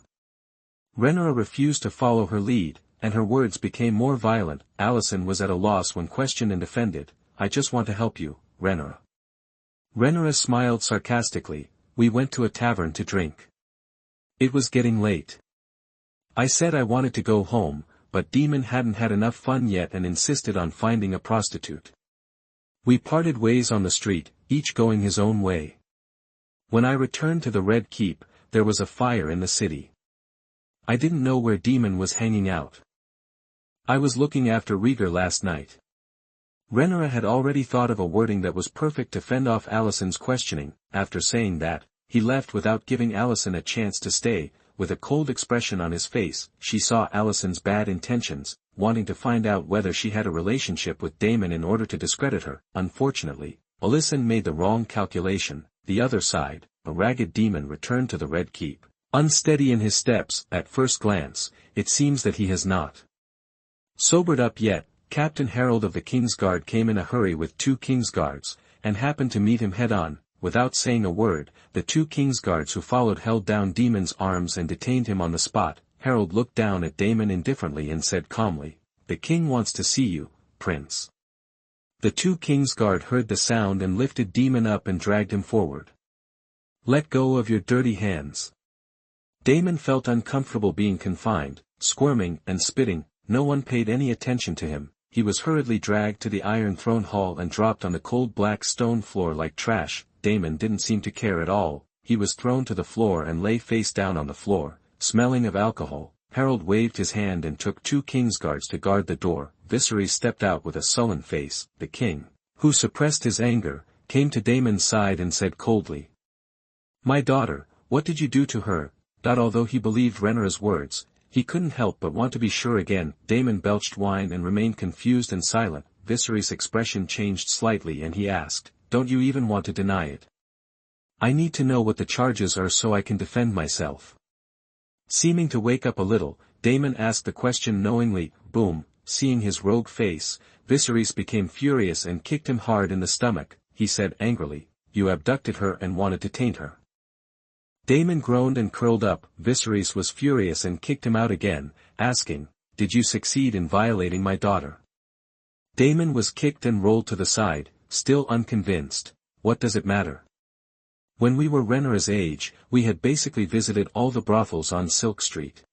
Rhaegar refused to follow her lead, and her words became more violent. Alisson was at a loss when questioned and defended. I just want to help you, Rhaegar. Rhaegar smiled sarcastically. We went to a tavern to drink. It was getting late. I said I wanted to go home, but Damon hadn't had enough fun yet and insisted on finding a prostitute. We parted ways on the street, each going his own way. When I returned to the Red Keep, there was a fire in the city. I didn't know where Damon was hanging out. I was looking after Rhaegar last night. Rhaegar had already thought of a wording that was perfect to fend off Alisson's questioning. After saying that, he left without giving Alisson a chance to stay. With a cold expression on his face, she saw Alisson's bad intentions, wanting to find out whether she had a relationship with Damon in order to discredit her. Unfortunately, Alisson made the wrong calculation. The other side, a ragged demon returned to the Red Keep. Unsteady in his steps, at first glance, it seems that he has not sobered up yet. Captain Harold of the Kingsguard came in a hurry with 2 Kingsguards, and happened to meet him head-on. without saying a word, the two Kingsguards who followed held down Damon's arms and detained him on the spot. Harold looked down at Damon indifferently and said calmly, "The king wants to see you, Prince." The two Kingsguard heard the sound and lifted Damon up and dragged him forward. "Let go of your dirty hands." Damon felt uncomfortable being confined, squirming and spitting. No one paid any attention to him. He was hurriedly dragged to the Iron Throne Hall and dropped on the cold black stone floor like trash. Damon didn't seem to care at all. He was thrown to the floor and lay face down on the floor, smelling of alcohol. Harold waved his hand and took two Kingsguards to guard the door. Viserys stepped out with a sullen face. The king, who suppressed his anger, came to Damon's side and said coldly, "My daughter, what did you do to her?" Although he believed Rhaegar's words, he couldn't help but want to be sure again. Damon belched wine and remained confused and silent. Viserys' expression changed slightly and he asked, "Don't you even want to deny it? I need to know what the charges are so I can defend myself." Seeming to wake up a little, Damon asked the question knowingly. Boom. Seeing his rogue face, Viserys became furious and kicked him hard in the stomach. He said angrily, "You abducted her and wanted to taint her." Damon groaned and curled up. Viserys was furious and kicked him out again, asking, "Did you succeed in violating my daughter?" Damon was kicked and rolled to the side, still unconvinced. "What does it matter? When we were Rhaegar's age, we had basically visited all the brothels on Silk Street."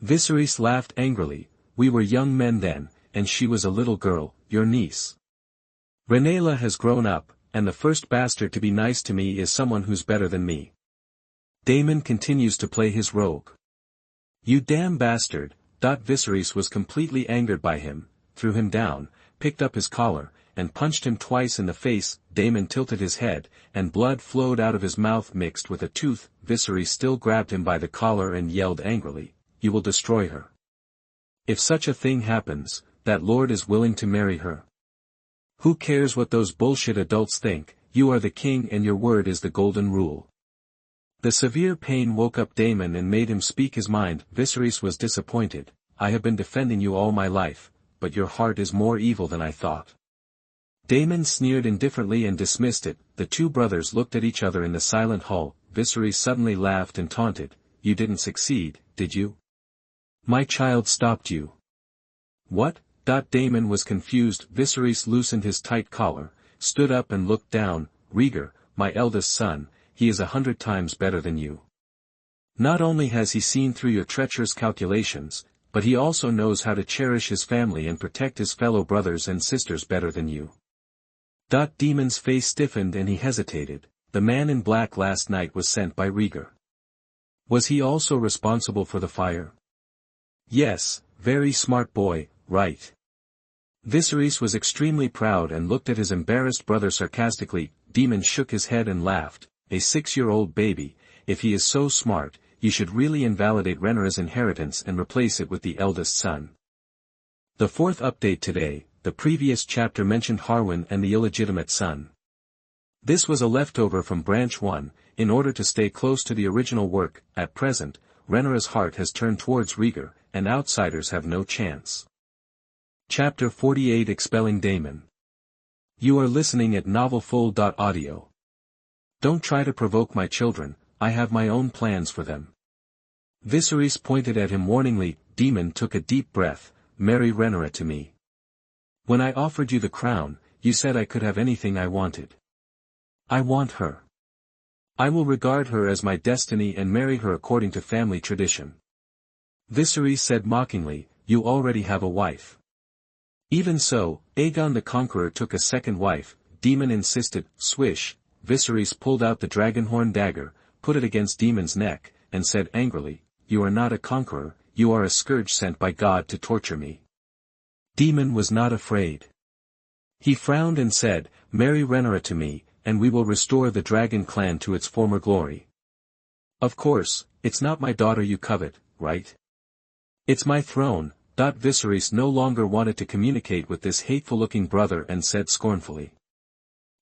Viserys laughed angrily. "We were young men then, and she was a little girl, your niece. Rhaegar has grown up, and the first bastard to be nice to me is someone who's better than me." Damon continues to play his rogue. "You damn bastard." Viserys was completely angered by him, threw him down, picked up his collar, and punched him twice in the face. Damon tilted his head, and blood flowed out of his mouth mixed with a tooth. Viserys still grabbed him by the collar and yelled angrily, "You will destroy her. If such a thing happens, that lord is willing to marry her. Who cares what those bullshit adults think? You are the king and your word is the golden rule." The severe pain woke up Damon and made him speak his mind. Viserys was disappointed. "I have been defending you all my life, but your heart is more evil than I thought." Damon sneered indifferently and dismissed it. The two brothers looked at each other in the silent hall. Viserys suddenly laughed and taunted, "You didn't succeed, did you? My child stopped you." "What?" Damon was confused. Viserys loosened his tight collar, stood up and looked down. "Rhaegar, my eldest son, he is 100 times better than you. Not only has he seen through your treacherous calculations, but he also knows how to cherish his family and protect his fellow brothers and sisters better than you." Damon's face stiffened and he hesitated. The man in black last night was sent by Rhaegar. Was he also responsible for the fire? Yes, very smart boy, right? Viserys was extremely proud and looked at his embarrassed brother sarcastically. Damon shook his head and laughed. "A 6-year-old baby, if he is so smart, you should really invalidate Rhaegar's inheritance and replace it with the eldest son." The fourth update today. The previous chapter mentioned Harwin and the illegitimate son. This was a leftover from Branch 1, in order to stay close to the original work. At present, Rhaegar's heart has turned towards Rhaegar, and outsiders have no chance. Chapter 48 Expelling Damon. You are listening at novelfull.audio. Don't try to provoke my children, I have my own plans for them. Viserys pointed at him warningly. Damon took a deep breath. "Marry Rhaegar to me. When I offered you the crown, you said I could have anything I wanted. I want her. I will regard her as my destiny and marry her according to family tradition." Viserys said mockingly, "You already have a wife." "Even so, Aegon the Conqueror took a second wife," Damon insisted. Swish. Viserys pulled out the dragonhorn dagger, put it against Damon's neck, and said angrily, "You are not a conqueror, you are a scourge sent by God to torture me." Damon was not afraid. He frowned and said, "Marry Rhaegar to me, and we will restore the dragon clan to its former glory." "Of course, it's not my daughter you covet, right? It's my throne." Viserys no longer wanted to communicate with this hateful-looking brother and said scornfully,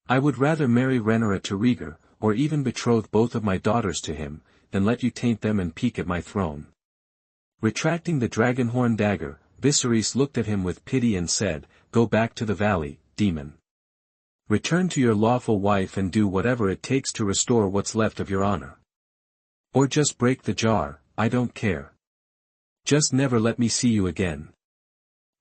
"I would rather marry Rhaegar to Rhaegar, or even betroth both of my daughters to him, than let you taint them and peek at my throne." Retracting the dragonhorn dagger, Viserys looked at him with pity and said, "Go back to the valley, Damon. Return to your lawful wife and do whatever it takes to restore what's left of your honor. Or just break the jar, I don't care. Just never let me see you again."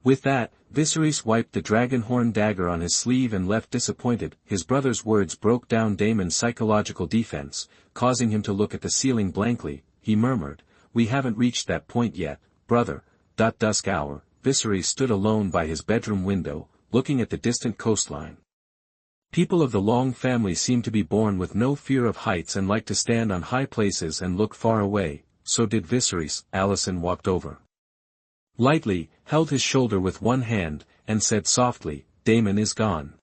With that, Viserys wiped the dragon horn dagger on his sleeve and left disappointed. His brother's words broke down Damon's psychological defense, causing him to look at the ceiling blankly. He murmured, "We haven't reached that point yet, brother." Dusk hour, Viserys stood alone by his bedroom window, looking at the distant coastline. People of the Long family seemed to be born with no fear of heights and liked to stand on high places and look far away, so did Viserys. Alisson walked over. Lightly, held his shoulder with one hand, and said softly, "Damon is gone.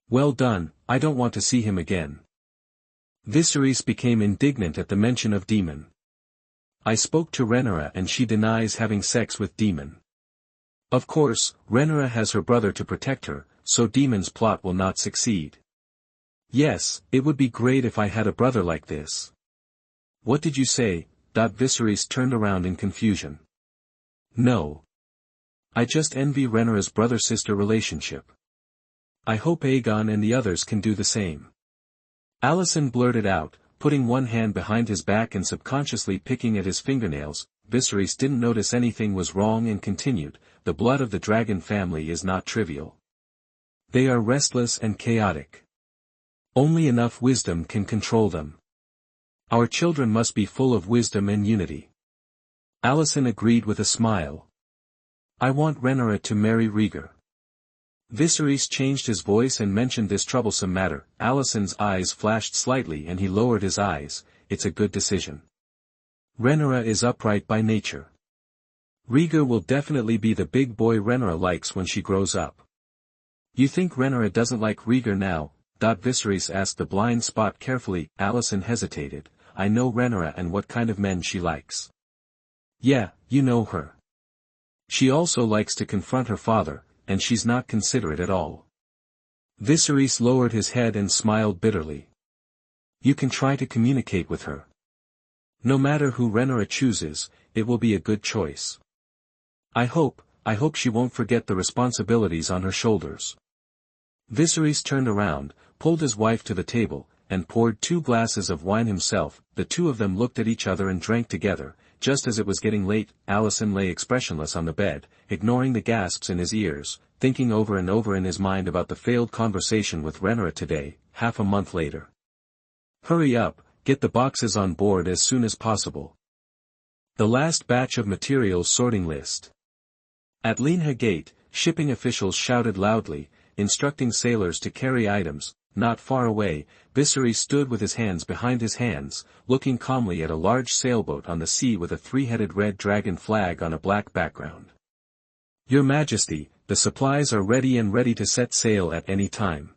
Well done, I don't want to see him again." Viserys became indignant at the mention of Damon. "I spoke to Rhaenyra and she denies having sex with Damon. Of course, Rhaenyra has her brother to protect her, so Damon's plot will not succeed. Yes, it would be great if I had a brother like this." "What did you say?" Viserys turned around in confusion. "No. I just envy Rhaenyra's brother-sister relationship. I hope Aegon and the others can do the same." Alisson blurted out, putting one hand behind his back and subconsciously picking at his fingernails. Viserys didn't notice anything was wrong and continued, "The blood of the dragon family is not trivial. They are restless and chaotic. Only enough wisdom can control them. Our children must be full of wisdom and unity." Alisson agreed with a smile. "I want Rhaenyra to marry Rhaegar." Viserys changed his voice and mentioned this troublesome matter. Alisson's eyes flashed slightly and he lowered his eyes. "It's a good decision. Rhaenyra is upright by nature. Rhaegar will definitely be the big boy Rhaenyra likes when she grows up." "You think Rhaenyra doesn't like Rhaegar now?" Viserys asked the blind spot carefully. Alisson hesitated. "I know Rhaenyra and what kind of men she likes." "Yeah, you know her. She also likes to confront her father, and she's not considerate at all." Viserys lowered his head and smiled bitterly. "You can try to communicate with her. No matter who Rhaenyra chooses, it will be a good choice. I hope she won't forget the responsibilities on her shoulders." Viserys turned around, pulled his wife to the table, and poured 2 glasses of wine himself. The two of them looked at each other and drank together. Just as it was getting late, Alisson lay expressionless on the bed, ignoring the gasps in his ears, thinking over and over in his mind about the failed conversation with Rhaenyra today, half a month later. "Hurry up, get the boxes on board as soon as possible. The last batch of materials sorting list." At Linha Gate, shipping officials shouted loudly, instructing sailors to carry items. Not far away, Viserys stood with his hands behind his hands, looking calmly at a large sailboat on the sea with a 3-headed red dragon flag on a black background. "Your Majesty, the supplies are ready to set sail at any time."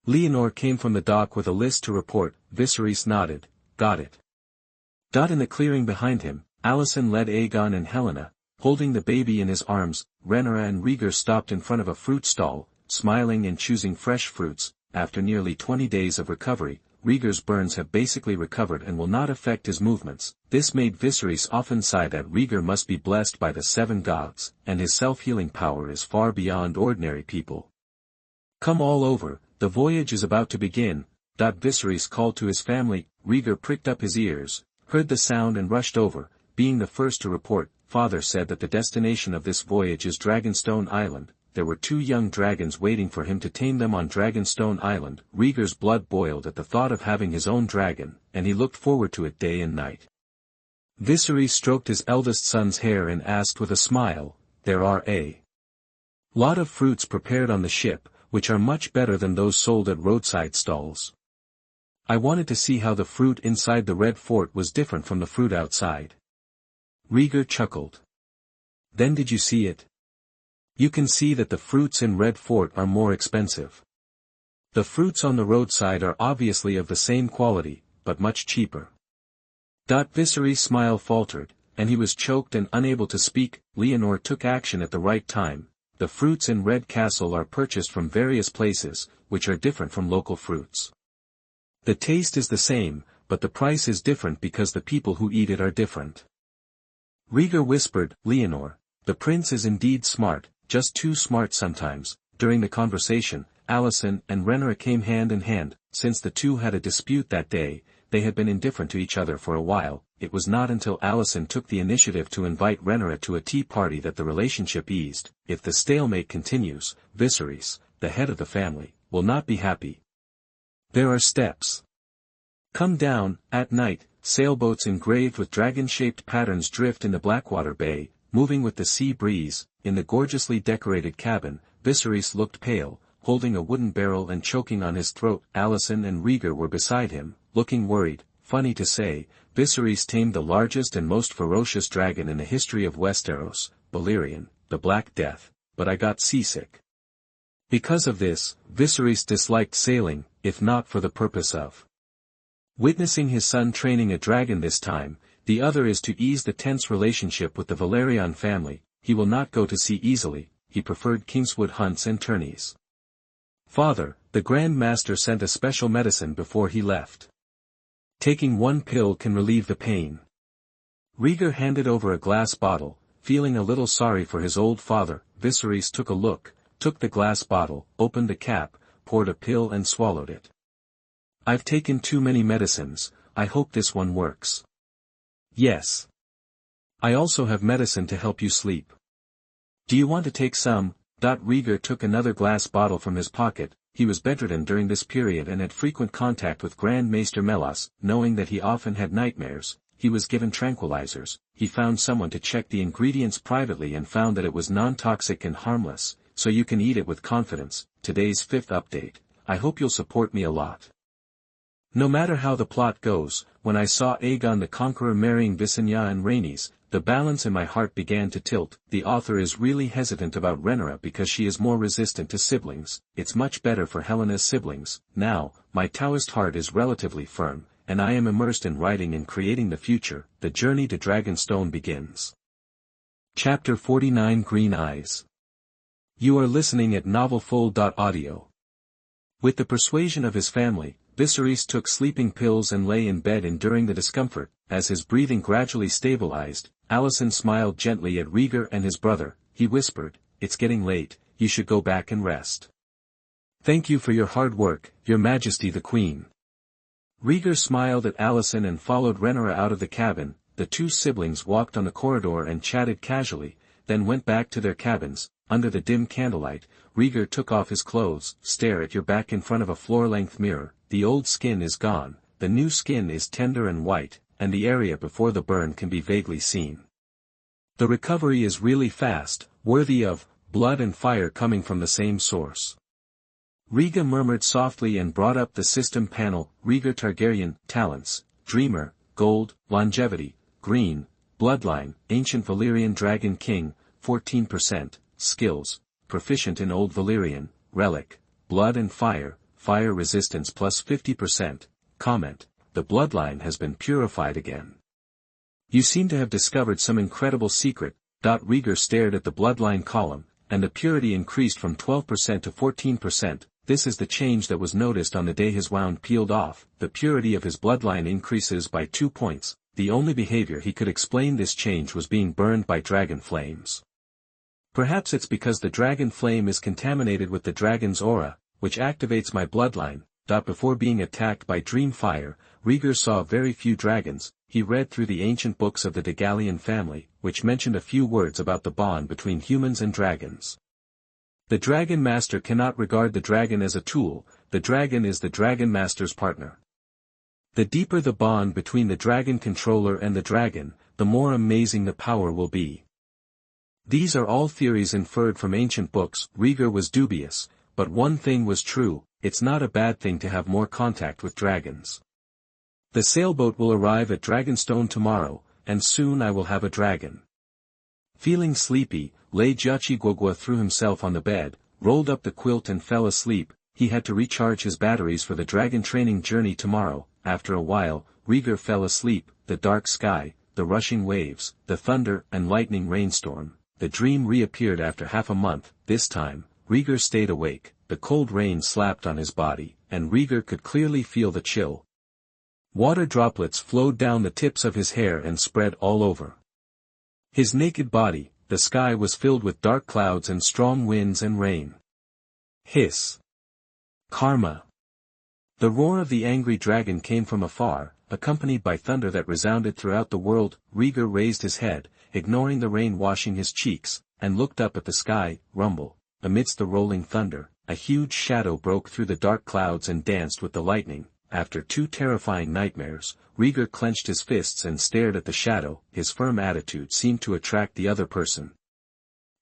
Leonor came from the dock with a list to report. Viserys nodded. "Got it." In the clearing behind him, Alisson led Aegon and Helena, holding the baby in his arms. Rhaenyra and Rhaegar stopped in front of a fruit stall, smiling and choosing fresh fruits. After nearly 20 days of recovery, Rhaegar's burns have basically recovered and will not affect his movements. This made Viserys often sigh that Rhaegar must be blessed by the 7 gods, and his self-healing power is far beyond ordinary people. "Come all over, the voyage is about to begin." Viserys called to his family. Rhaegar pricked up his ears, heard the sound and rushed over, being the first to report. "Father said that the destination of this voyage is Dragonstone Island. There were 2 young dragons waiting for him to tame them on Dragonstone Island." Rhaegar's blood boiled at the thought of having his own dragon, and he looked forward to it day and night. Viserys stroked his eldest son's hair and asked with a smile, "There are a lot of fruits prepared on the ship, which are much better than those sold at roadside stalls. I wanted to see how the fruit inside the Red Fort was different from the fruit outside." Rhaegar chuckled. "Then did you see it? You can see that the fruits in Red Fort are more expensive. The fruits on the roadside are obviously of the same quality, but much cheaper." Viserys' smile faltered, and he was choked and unable to speak. Leonor took action at the right time. "The fruits in Red Castle are purchased from various places, which are different from local fruits. The taste is the same, but the price is different because the people who eat it are different." Rhaegar whispered, "Leonor, the prince is indeed smart, just too smart sometimes." During the conversation, Alisson and Rhaegar came hand in hand. Since the two had a dispute that day, they had been indifferent to each other for a while. It was not until Alisson took the initiative to invite Rhaegar to a tea party that the relationship eased. If the stalemate continues, Viserys, the head of the family, will not be happy. There are steps. Come down. At night, sailboats engraved with dragon-shaped patterns drift into Blackwater Bay, moving with the sea breeze. In the gorgeously decorated cabin, Viserys looked pale, holding a wooden barrel and choking on his throat. Alisson and Rhaegar were beside him, looking worried. Funny to say, Viserys tamed the largest and most ferocious dragon in the history of Westeros, Balerion, the Black Death, but I got seasick. Because of this, Viserys disliked sailing, if not for the purpose of witnessing his son training a dragon this time. The other is to ease the tense relationship with the Valerion family. He will not go to sea easily. He preferred Kingswood hunts and tourneys. Father, the Grand Master sent a special medicine before he left. Taking one pill can relieve the pain. Rhaegar handed over a glass bottle, feeling a little sorry for his old father. Viserys took a look, took the glass bottle, opened the cap, poured a pill and swallowed it. I've taken too many medicines. I hope this one works. Yes. I also have medicine to help you sleep. Do you want to take some? Rhaegar took another glass bottle from his pocket. He was bedridden during this period and had frequent contact with Grand Maester Melas. Knowing that he often had nightmares, he was given tranquilizers. He found someone to check the ingredients privately and found that it was non-toxic and harmless, so you can eat it with confidence. Today's 5th update. I hope you'll support me a lot. No matter how the plot goes, when I saw Aegon the Conqueror marrying Visenya and Rhaenys, the balance in my heart began to tilt. The author is really hesitant about Rhaenyra because she is more resistant to siblings. It's much better for Helena's siblings. Now, my Taoist heart is relatively firm, and I am immersed in writing and creating the future. The journey to Dragonstone begins. Chapter 49 Green Eyes. You are listening at novelfull.audio. With the persuasion of his family, Viserys took sleeping pills and lay in bed enduring the discomfort. As his breathing gradually stabilized, Alisson smiled gently at Rhaegar and his brother. He whispered, "It's getting late, you should go back and rest." "Thank you for your hard work, Your Majesty the Queen." Rhaegar smiled at Alisson and followed Rhaenyra out of the cabin. The two siblings walked on the corridor and chatted casually, then went back to their cabins. Under the dim candlelight, Rhaegar took off his clothes. Stare at your back in front of a floor-length mirror. The old skin is gone, the new skin is tender and white, and the area before the burn can be vaguely seen. The recovery is really fast, worthy of blood and fire coming from the same source. Rhaegar murmured softly and brought up the system panel. Rhaegar Targaryen, talents, dreamer, gold, longevity, green, bloodline, ancient Valyrian dragon king, 14%, skills, proficient in old Valyrian, relic, blood and fire resistance plus 50%, comment, the bloodline has been purified again. You seem to have discovered some incredible secret. Rhaegar stared at the bloodline column, and the purity increased from 12% to 14%. This is the change that was noticed on the day his wound peeled off. The purity of his bloodline increases by 2 points. The only behavior he could explain this change was being burned by dragon flames. Perhaps it's because the dragon flame is contaminated with the dragon's aura, which activates my bloodline. Before being attacked by dream fire, Rhaegar saw very few dragons. He read through the ancient books of the Dagalian family, which mentioned a few words about the bond between humans and dragons. The Dragon Master cannot regard the dragon as a tool. The dragon is the Dragon Master's partner. The deeper the bond between the dragon controller and the dragon, the more amazing the power will be. These are all theories inferred from ancient books. Rhaegar was dubious, but one thing was true: it's not a bad thing to have more contact with dragons. The sailboat will arrive at Dragonstone tomorrow, and soon I will have a dragon. Feeling sleepy, Gwagwa threw himself on the bed, rolled up the quilt and fell asleep. He had to recharge his batteries for the dragon training journey tomorrow. After a while, Rhaegar fell asleep. The dark sky, the rushing waves, the thunder and lightning rainstorm. The dream reappeared after half a month. This time, Rhaegar stayed awake. The cold rain slapped on his body, and Rhaegar could clearly feel the chill. Water droplets flowed down the tips of his hair and spread all over his naked body. The sky was filled with dark clouds and strong winds and rain. Hiss. Karma. The roar of the angry dragon came from afar, accompanied by thunder that resounded throughout the world. Rhaegar raised his head, ignoring the rain washing his cheeks, and looked up at the sky. Rumble. Amidst the rolling thunder, a huge shadow broke through the dark clouds and danced with the lightning. After 2 terrifying nightmares, Rhaegar clenched his fists and stared at the shadow. His firm attitude seemed to attract the other person.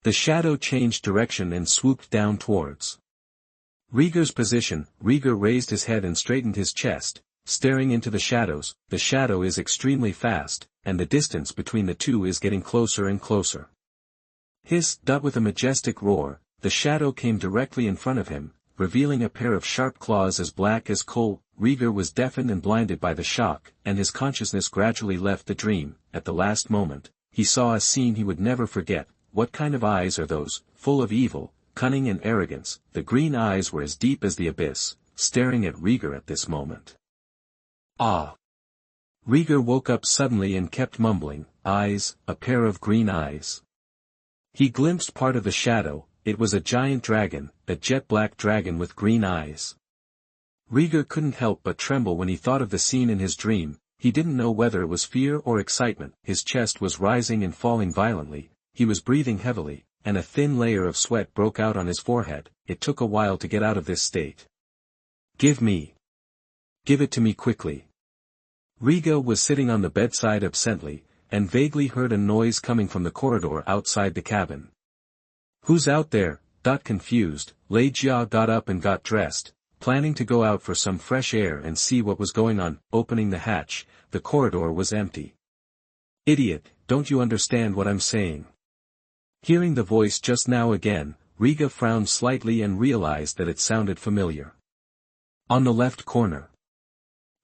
The shadow changed direction and swooped down towards Rhaegar's position. Rhaegar raised his head and straightened his chest, staring into the shadows. The shadow is extremely fast, and the distance between the two is getting closer and closer. Hiss! With a majestic roar, the shadow came directly in front of him, revealing a pair of sharp claws as black as coal. Rhaegar was deafened and blinded by the shock, and his consciousness gradually left the dream. At the last moment, he saw a scene he would never forget. What kind of eyes are those, full of evil, cunning and arrogance? The green eyes were as deep as the abyss, staring at Rhaegar at this moment. Ah! Rhaegar woke up suddenly and kept mumbling, eyes, a pair of green eyes. He glimpsed part of the shadow. It was a giant dragon, a jet-black dragon with green eyes. Rhaegar couldn't help but tremble when he thought of the scene in his dream. He didn't know whether it was fear or excitement. His chest was rising and falling violently, he was breathing heavily, and a thin layer of sweat broke out on his forehead. It took a while to get out of this state. Give it to me quickly. Rhaegar was sitting on the bedside absently, and vaguely heard a noise coming from the corridor outside the cabin. Who's out there? Confused, Rhaegar got up and got dressed, planning to go out for some fresh air and see what was going on. Opening the hatch, the corridor was empty. Idiot, don't you understand what I'm saying? Hearing the voice just now again, Rhaegar frowned slightly and realized that it sounded familiar. On the left corner.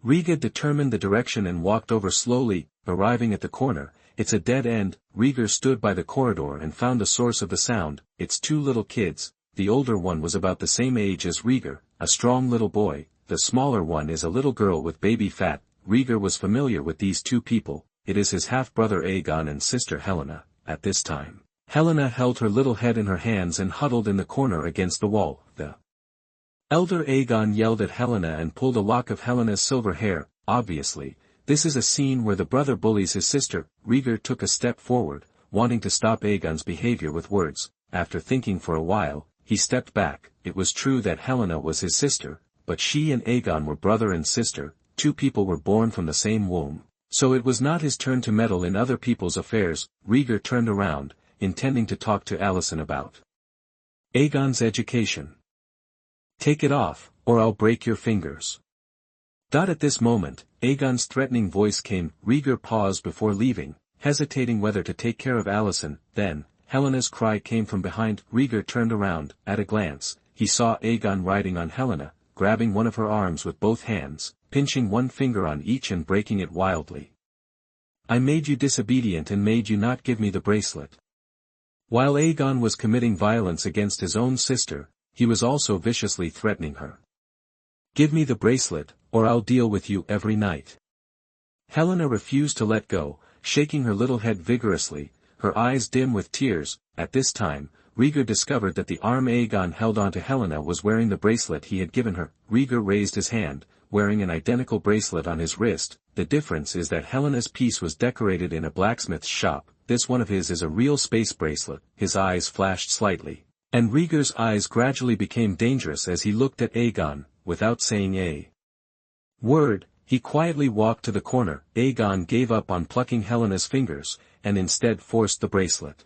Rhaegar determined the direction and walked over slowly. Arriving at the corner, it's a dead end. Rhaegar stood by the corridor and found the source of the sound. It's 2 little kids. The older one was about the same age as Rhaegar, a strong little boy. The smaller one is a little girl with baby fat. Rhaegar was familiar with these 2 people. It is his half-brother Aegon and sister Helena. At this time, Helena held her little head in her hands and huddled in the corner against the wall. The elder Aegon yelled at Helena and pulled a lock of Helena's silver hair. Obviously, this is a scene where the brother bullies his sister. Rhaegar took a step forward, wanting to stop Aegon's behavior with words. After thinking for a while, he stepped back. It was true that Helena was his sister, but she and Aegon were brother and sister. 2 people were born from the same womb, so it was not his turn to meddle in other people's affairs. Rhaegar turned around, intending to talk to Alisson about Aegon's education. Take it off, or I'll break your fingers. At this moment, Aegon's threatening voice came. Rhaegar paused before leaving, hesitating whether to take care of Alisson. Then, Helena's cry came from behind. Rhaegar turned around. At a glance, he saw Aegon riding on Helena, grabbing one of her arms with both hands, pinching one finger on each and breaking it wildly. I made you disobedient and made you not give me the bracelet. While Aegon was committing violence against his own sister, he was also viciously threatening her. Give me the bracelet, or I'll deal with you every night. Helena refused to let go, shaking her little head vigorously, her eyes dim with tears. At this time, Rhaegar discovered that the arm Aegon held onto Helena was wearing the bracelet he had given her. Rhaegar raised his hand, wearing an identical bracelet on his wrist. The difference is that Helena's piece was decorated in a blacksmith's shop. This one of his is a real space bracelet. His eyes flashed slightly, and Rhaegar's eyes gradually became dangerous as he looked at Aegon. Without saying a word, he quietly walked to the corner. Aegon gave up on plucking Helena's fingers, and instead forced the bracelet.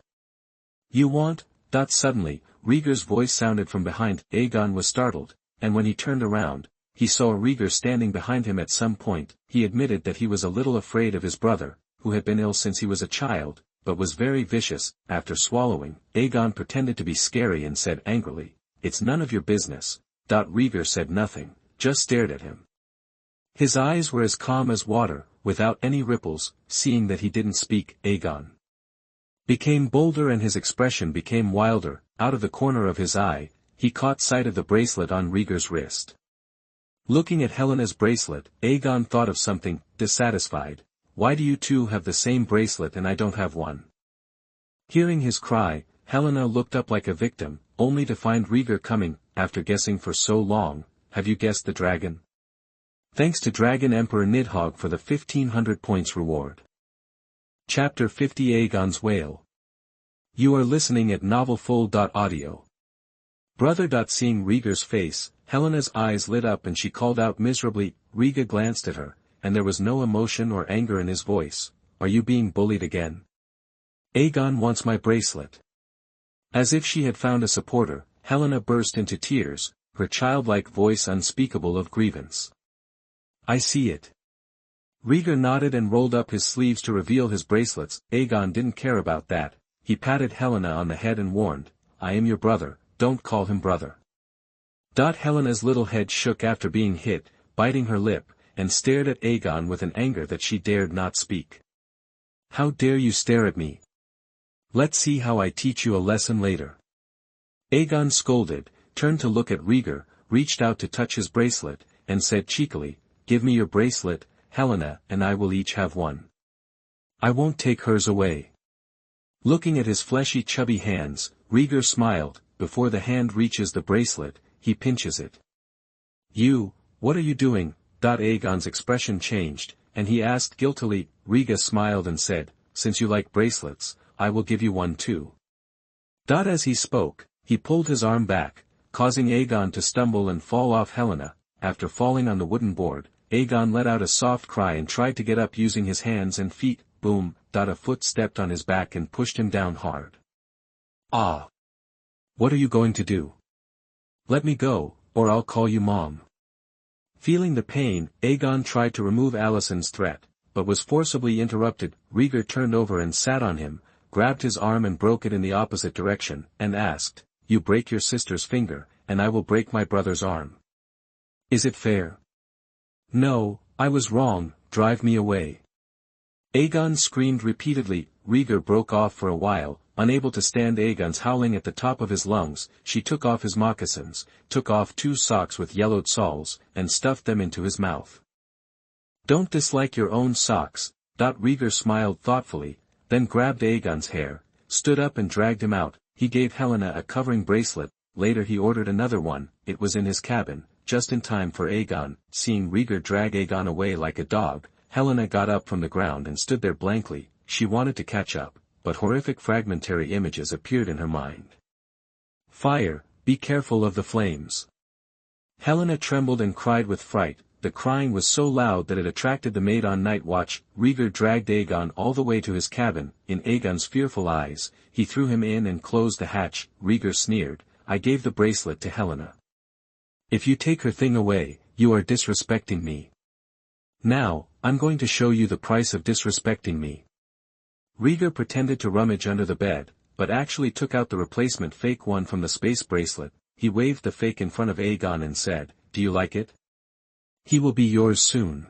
You want? Suddenly, Rhaegar's voice sounded from behind. Aegon was startled, and when he turned around, he saw Rhaegar standing behind him. At some point, he admitted that he was a little afraid of his brother, who had been ill since he was a child, but was very vicious. After swallowing, Aegon pretended to be scary and said angrily, "It's none of your business." Rhaegar said nothing, just stared at him. His eyes were as calm as water, without any ripples. Seeing that he didn't speak, Aegon became bolder and his expression became wilder. Out of the corner of his eye, he caught sight of the bracelet on Rhaegar's wrist. Looking at Helena's bracelet, Aegon thought of something. Dissatisfied. Why do you 2 have the same bracelet and I don't have one? Hearing his cry, Helena looked up like a victim, only to find Rhaegar coming. After guessing for so long, have you guessed the dragon? Thanks to Dragon Emperor Nidhogg for the 1500 points reward. Chapter 50 Aegon's Wail. You are listening at novelfull.audio. Brother. Seeing Rhaegar's face, Helena's eyes lit up and she called out miserably. Rhaegar glanced at her, and there was no emotion or anger in his voice. Are you being bullied again? Aegon wants my bracelet. As if she had found a supporter, Helena burst into tears, her childlike voice unspeakable of grievance. I see it. Rhaegar nodded and rolled up his sleeves to reveal his bracelets. Aegon didn't care about that. He patted Helena on the head and warned, I am your brother, don't call him brother. Helena's little head shook after being hit, biting her lip, and stared at Aegon with an anger that she dared not speak. How dare you stare at me? Let's see how I teach you a lesson later. Aegon scolded, turned to look at Rhaegar, reached out to touch his bracelet, and said cheekily, Give me your bracelet, Helena, and I will each have one. I won't take hers away. Looking at his fleshy chubby hands, Rhaegar smiled. Before the hand reaches the bracelet, he pinches it. You, what are you doing? Aegon's expression changed, and he asked guiltily. Rhaegar smiled and said, Since you like bracelets, I will give you one too. As he spoke, he pulled his arm back, causing Aegon to stumble and fall off Helena. After falling on the wooden board, Aegon let out a soft cry and tried to get up using his hands and feet. Boom. A foot stepped on his back and pushed him down hard. Ah! What are you going to do? Let me go, or I'll call you Mom. Feeling the pain, Aegon tried to remove Alisson's threat, but was forcibly interrupted. Rhaegar turned over and sat on him, grabbed his arm and broke it in the opposite direction, and asked, You break your sister's finger, and I will break my brother's arm. Is it fair? No, I was wrong, drive me away. Aegon screamed repeatedly. Rhaegar broke off for a while, unable to stand Aegon's howling at the top of his lungs. She took off his moccasins, took off 2 socks with yellowed soles, and stuffed them into his mouth. Don't dislike your own socks. Rhaegar smiled thoughtfully, then grabbed Aegon's hair, stood up and dragged him out. He gave Helena a covering bracelet. Later he ordered another one. It was in his cabin, just in time for Aegon. Seeing Rhaegar drag Aegon away like a dog, Helena got up from the ground and stood there blankly. She wanted to catch up, but horrific fragmentary images appeared in her mind. Fire, be careful of the flames. Helena trembled and cried with fright. The crying was so loud that it attracted the maid on night watch. Rhaegar dragged Aegon all the way to his cabin. In Aegon's fearful eyes, he threw him in and closed the hatch. Rhaegar sneered, I gave the bracelet to Helena. If you take her thing away, you are disrespecting me. Now, I'm going to show you the price of disrespecting me. Rhaegar pretended to rummage under the bed, but actually took out the replacement fake one from the space bracelet. He waved the fake in front of Aegon and said, Do you like it? He will be yours soon.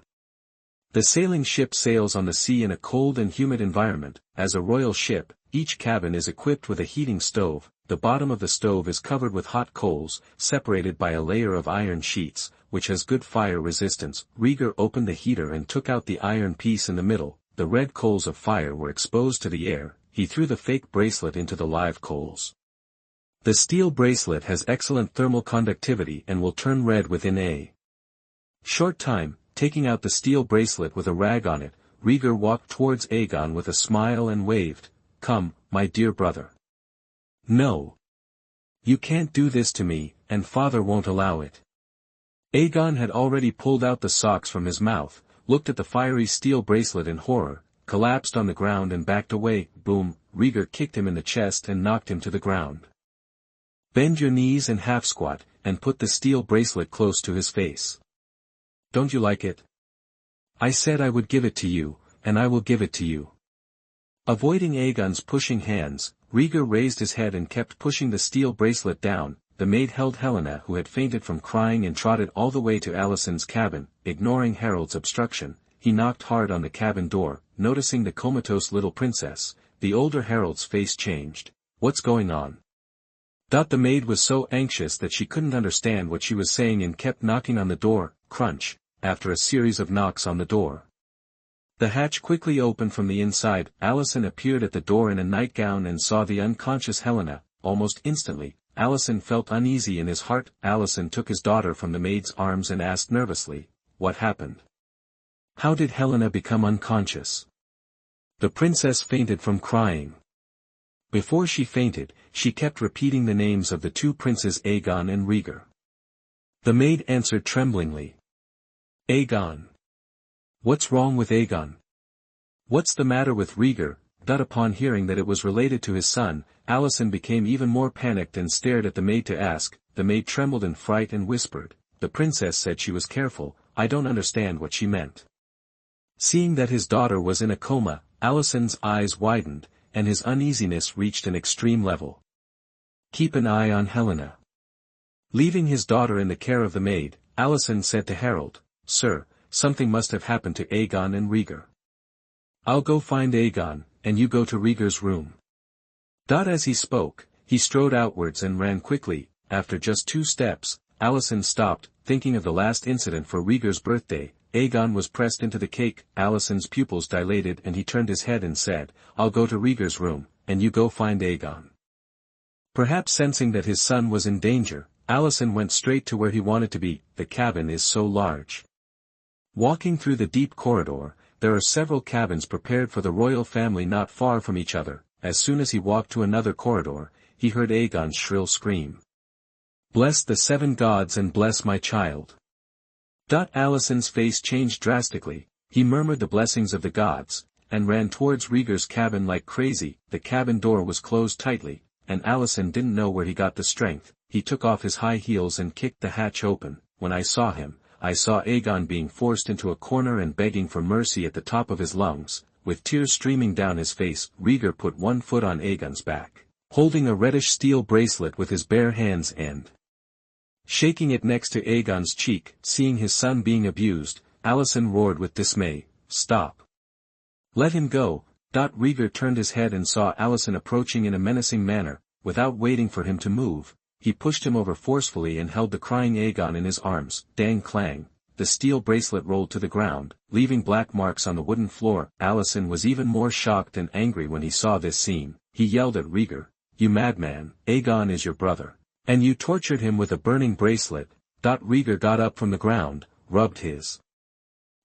The sailing ship sails on the sea in a cold and humid environment. As a royal ship, each cabin is equipped with a heating stove. The bottom of the stove is covered with hot coals, separated by a layer of iron sheets, which has good fire resistance. Rhaegar opened the heater and took out the iron piece in the middle. The red coals of fire were exposed to the air. He threw the fake bracelet into the live coals. The steel bracelet has excellent thermal conductivity and will turn red within a short time. Taking out the steel bracelet with a rag on it, Rhaegar walked towards Aegon with a smile and waved, Come, my dear brother. No. You can't do this to me, and father won't allow it. Aegon had already pulled out the socks from his mouth, looked at the fiery steel bracelet in horror, collapsed on the ground and backed away. Boom, Rhaegar kicked him in the chest and knocked him to the ground. Bend your knees and half squat, and put the steel bracelet close to his face. Don't you like it? I said I would give it to you, and I will give it to you. Avoiding Aegon's pushing hands, Rhaegar raised his head and kept pushing the steel bracelet down. The maid held Helena, who had fainted from crying, and trotted all the way to Alisson's cabin. Ignoring Harold's obstruction, he knocked hard on the cabin door. Noticing the comatose little princess, the older Harold's face changed. What's going on? The maid was so anxious that she couldn't understand what she was saying and kept knocking on the door. Crunch, after a series of knocks on the door. The hatch quickly opened from the inside. Alyson appeared at the door in a nightgown and saw the unconscious Helena. Almost instantly, Alisson felt uneasy in his heart. Alisson took his daughter from the maid's arms and asked nervously, "What happened? How did Helena become unconscious?" The princess fainted from crying. Before she fainted, she kept repeating the names of the two princes Aegon and Rhaegar. The maid answered tremblingly. "Aegon. What's wrong with Aegon? What's the matter with Rhaegar?" Upon hearing that it was related to his son, Alisson became even more panicked and stared at the maid to ask. The maid trembled in fright and whispered. The princess said she was careful. I don't understand what she meant. Seeing that his daughter was in a coma, Alisson's eyes widened, and his uneasiness reached an extreme level. "Keep an eye on Helena." Leaving his daughter in the care of the maid, Alisson said to Harold, "Sir, something must have happened to Aegon and Rhaegar. I'll go find Aegon, and you go to Rhaegar's room." As he spoke, he strode outwards and ran quickly. After just 2 steps, Alisson stopped, thinking of the last incident for Rhaegar's birthday. Aegon was pressed into the cake. Alisson's pupils dilated and he turned his head and said, "I'll go to Rhaegar's room, and you go find Aegon." Perhaps sensing that his son was in danger, Alisson went straight to where he wanted to be. The cabin is so large. Walking through the deep corridor, there are several cabins prepared for the royal family not far from each other. As soon as he walked to another corridor, he heard Aegon's shrill scream. "Bless the 7 gods and bless my child." Alisson's face changed drastically. He murmured the blessings of the gods, and ran towards Rhaegar's cabin like crazy. The cabin door was closed tightly, and Alisson didn't know where he got the strength. He took off his high heels and kicked the hatch open. When I saw him, I saw Aegon being forced into a corner and begging for mercy at the top of his lungs, with tears streaming down his face. Rhaegar put one foot on Aegon's back, holding a reddish steel bracelet with his bare hands and shaking it next to Aegon's cheek. Seeing his son being abused, Alisson roared with dismay, "Stop! Let him go!" Rhaegar turned his head and saw Alisson approaching in a menacing manner. Without waiting for him to move, he pushed him over forcefully and held the crying Aegon in his arms. Dang clang! The steel bracelet rolled to the ground, leaving black marks on the wooden floor. Alisson was even more shocked and angry when he saw this scene. He yelled at Rhaegar, "You madman, Aegon is your brother. And you tortured him with a burning bracelet." Rhaegar got up from the ground, rubbed his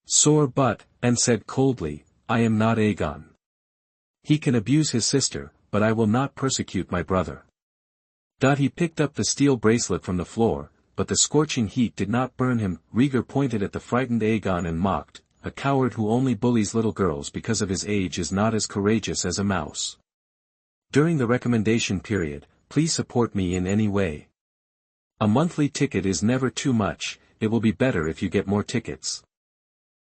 sore butt, and said coldly, "I am not Aegon. He can abuse his sister, but I will not persecute my brother." He picked up the steel bracelet from the floor, but the scorching heat did not burn him. Rhaegar pointed at the frightened Aegon and mocked, "A coward who only bullies little girls because of his age is not as courageous as a mouse." During the recommendation period, please support me in any way. A monthly ticket is never too much. It will be better if you get more tickets.